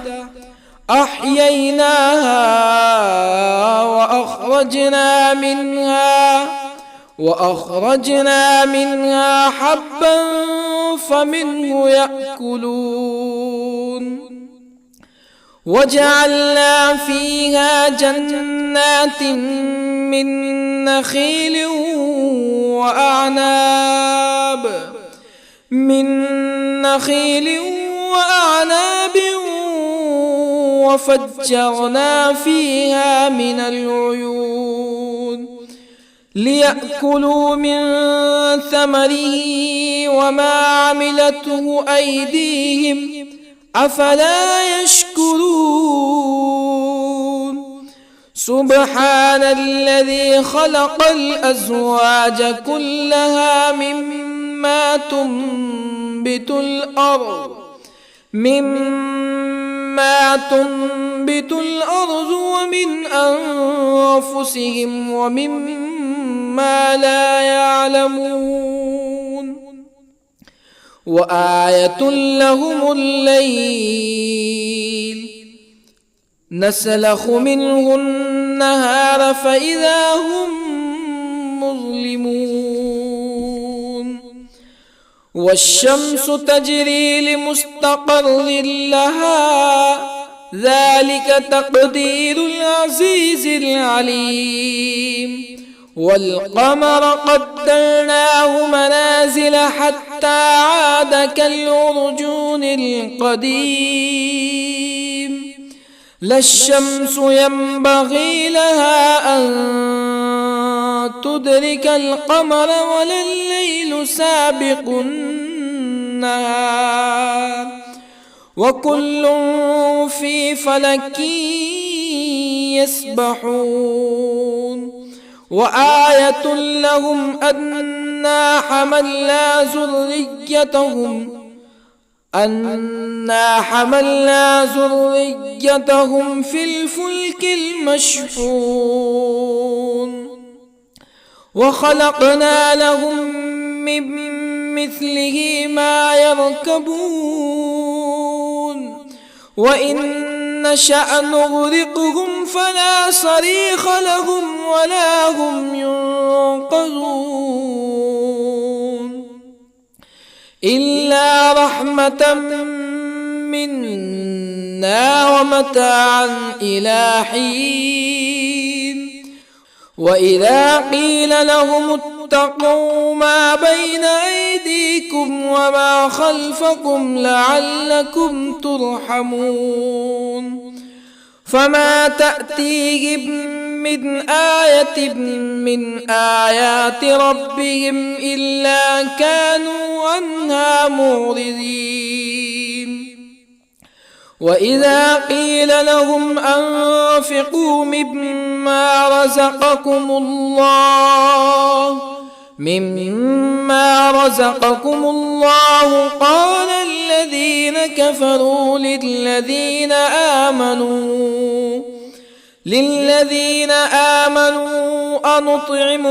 Speaker 1: أحييناها وأخرجنا منها حبا فمنه يأكلون وجعلنا فيها جنات من نخيل وأعناب وفجرنا فيها من العيون ليأكلوا من ثمره وما عملته أيديهم أفلا يشكرون سبحان الذي خلق الأزواج كلها مما تنبت الأرض ومن أنفسهم ومما لا يعلمون وآية لهم الليل نسلخ منه النهار فإذا هم مظلمون والشمس تجري لمستقر لها ذلك تقدير العزيز العليم والقمر قدرناه منازل حتى عاد كالعرجون القديم لا الشمس ينبغي لها أن تدرك القمر ولا الليل سابق النهار وكل في فلك يسبحون وآية لهم أنا حملنا ذريتهم في الفلك المشحون وخلقنا لهم من مثله ما يركبون وإن نشأ نغرقهم فلا صريخ لهم ولا هم ينقذون إلا رحمة منا ومتاعا إلى حين وإذا قيل لهم اتقوا ما بين أيديكم وما خلفكم لعلكم ترحمون فما تأتيهم من آية من آيات ربهم إلا كانوا عنها معرضين وإذا قيل لهم أنفقوا مما رزقكم الله قال الذين كفروا للذين آمنوا أنطعم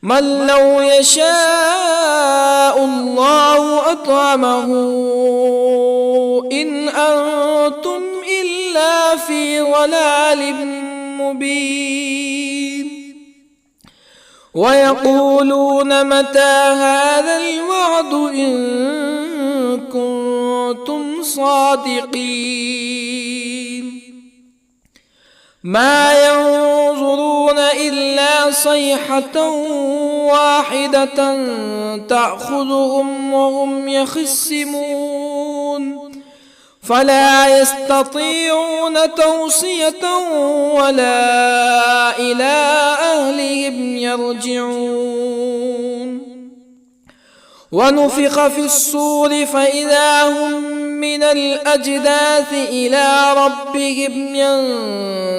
Speaker 1: من لو يشاء الله أطعمه إن أنتم إلا في ضلال مبين ويقولون متى هذا الوعد إن كنتم صادقين ما ينظرون إلا صيحة واحدة تأخذهم وهم يخصمون فلا يستطيعون توصية ولا إلى أهلهم يرجعون ونفخ في الصور فإذا هم من الأجداث إلى ربهم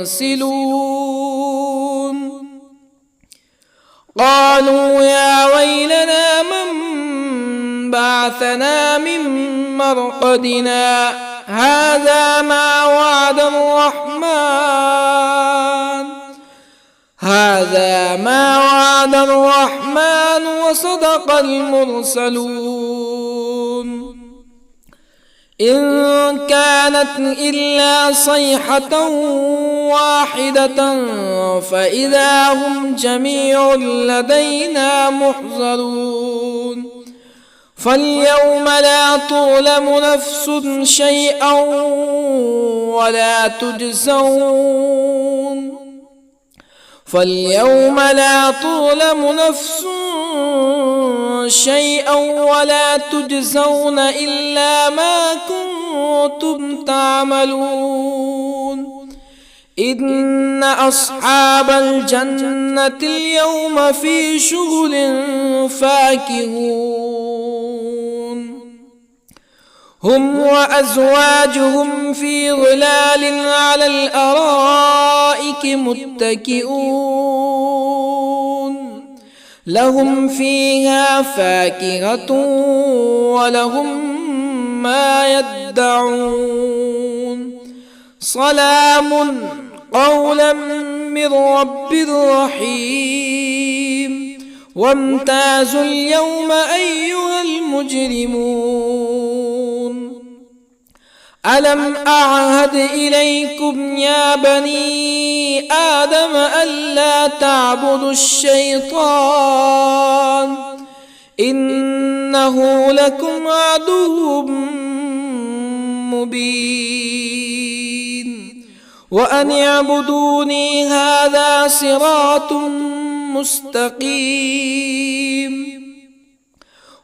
Speaker 1: ينسلون قالوا يا ويلنا من بعثنا من مرقدنا هذا ما وعد الرحمن وصدق المرسلون إن كانت إلا صيحة واحدة فإذا هم جميع لدينا محضرون فاليوم لا تظلم نفس شيئا ولا تجزون إلا ما كنتم تعملون إن أصحاب الجنة اليوم في شغل فاكهون هم وأزواجهم في ظلال على الأرائك متكئون لهم فيها فاكهة ولهم ما يدعون سلام قولا من رب رحيم وامتازوا اليوم أيها المجرمون ألم أعهد إليكم يا بني آدم ألا تعبدوا الشيطان إنه لكم عدو مبين وأن اعبدوني هذا صراط مستقيم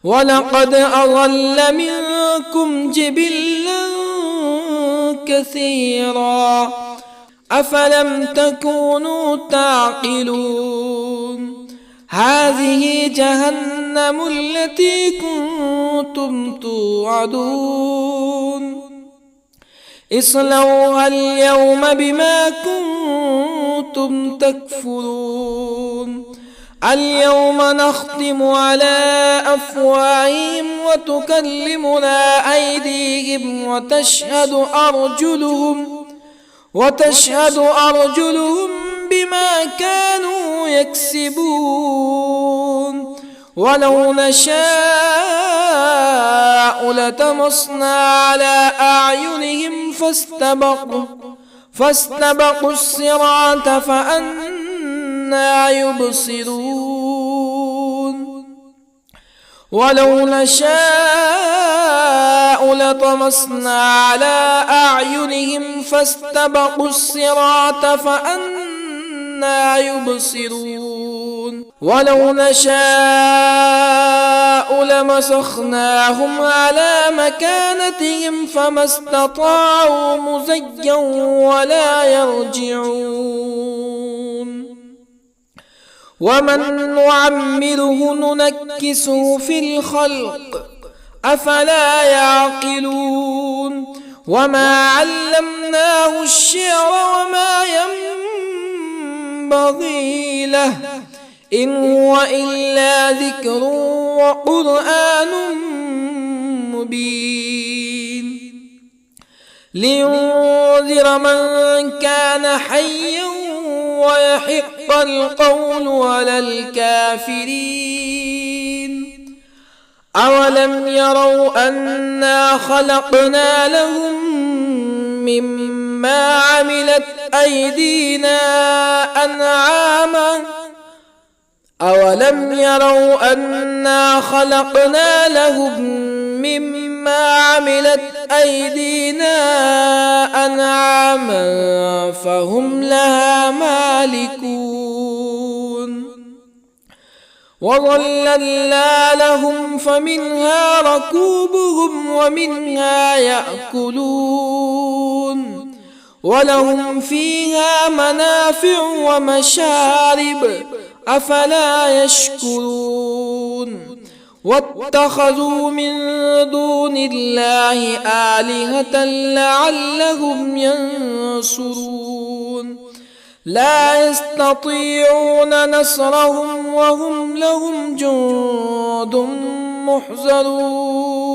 Speaker 1: ولقد أضل منكم جبلا كثيرا أفلم تكونوا تعقلون هذه جهنم التي كنتم توعدون اصلوها اليوم بما كنتم تكفرون اليوم نختم على أفواههم وتكلمنا أيديهم وتشهد أرجلهم بما كانوا يكسبون ولو نشاء لطمسنا على أعينهم فاستبقوا الصراط فأنى يبصرون ولو نشاء لطمسنا على أعينهم فاستبقوا الصراط فأنى يبصرون ولو نشاء لمسخناهم على مكانتهم فما استطاعوا مزيا ولا يرجعون ومن نعمره ننكسه في الخلق أفلا يعقلون وما علمناه الشعر وما ينبغي له إن هو إلا ذكر وقرآن مبين لينذر من كان حيا ويحق القول على الكافرين أولم يروا أنا خلقنا لهم مما عملت أيدينا أنعاما أولم يروا أنا خلقنا لهم مما عملت أيدينا أنعاما فهم لها مالكون وظللنا لهم فمنها ركوبهم ومنها يأكلون ولهم فيها منافع ومشارب أفلا يشكرون واتخذوا من دون الله آلهة لعلهم ينصرون لا يستطيعون نصرهم وهم لهم جند محضرون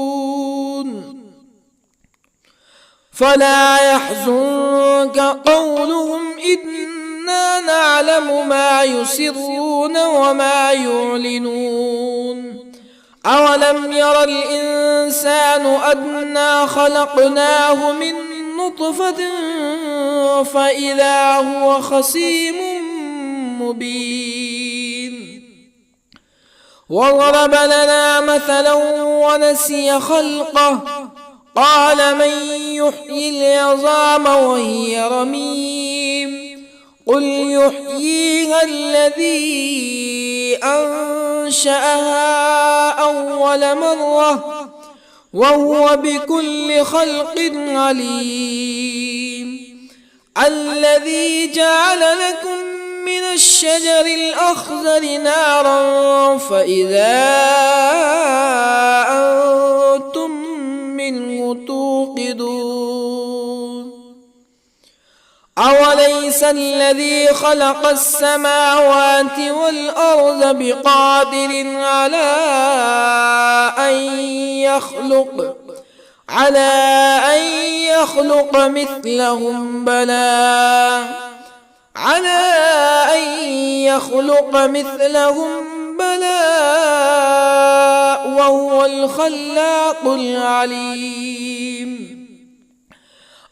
Speaker 1: فلا يحزنك قولهم إنا نعلم ما يسرون وما يعلنون أولم ير الإنسان أنا خلقناه من نطفة فإذا هو خصيم مبين وضرب لنا مثلا ونسي خلقه قال من يحيي العظام وهي رميم قل يحييها الذي أنشأها أول مرة وهو بكل خلق عليم الذي جعل لكم من الشجر الأخضر نارا فإذا أنتم منه توقدون أوليس الذي خلق السماوات والأرض بقادر على أن يخلق مثلهم بلى وهو الخلاق العليم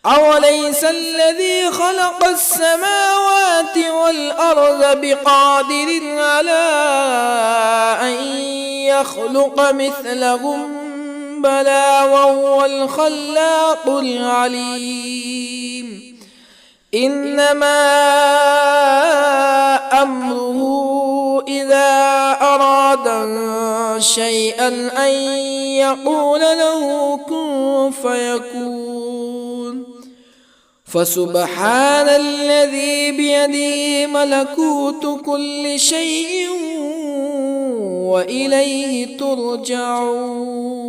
Speaker 1: أوليس الذي خلق السماوات والأرض بقادر على أن يخلق مثلهم بلى وهو الخلاق العليم إنما أمره إذا أراد شيئا أن يقول له كن فيكون فسبحان الذي بيده ملكوت كل شيء وإليه ترجعون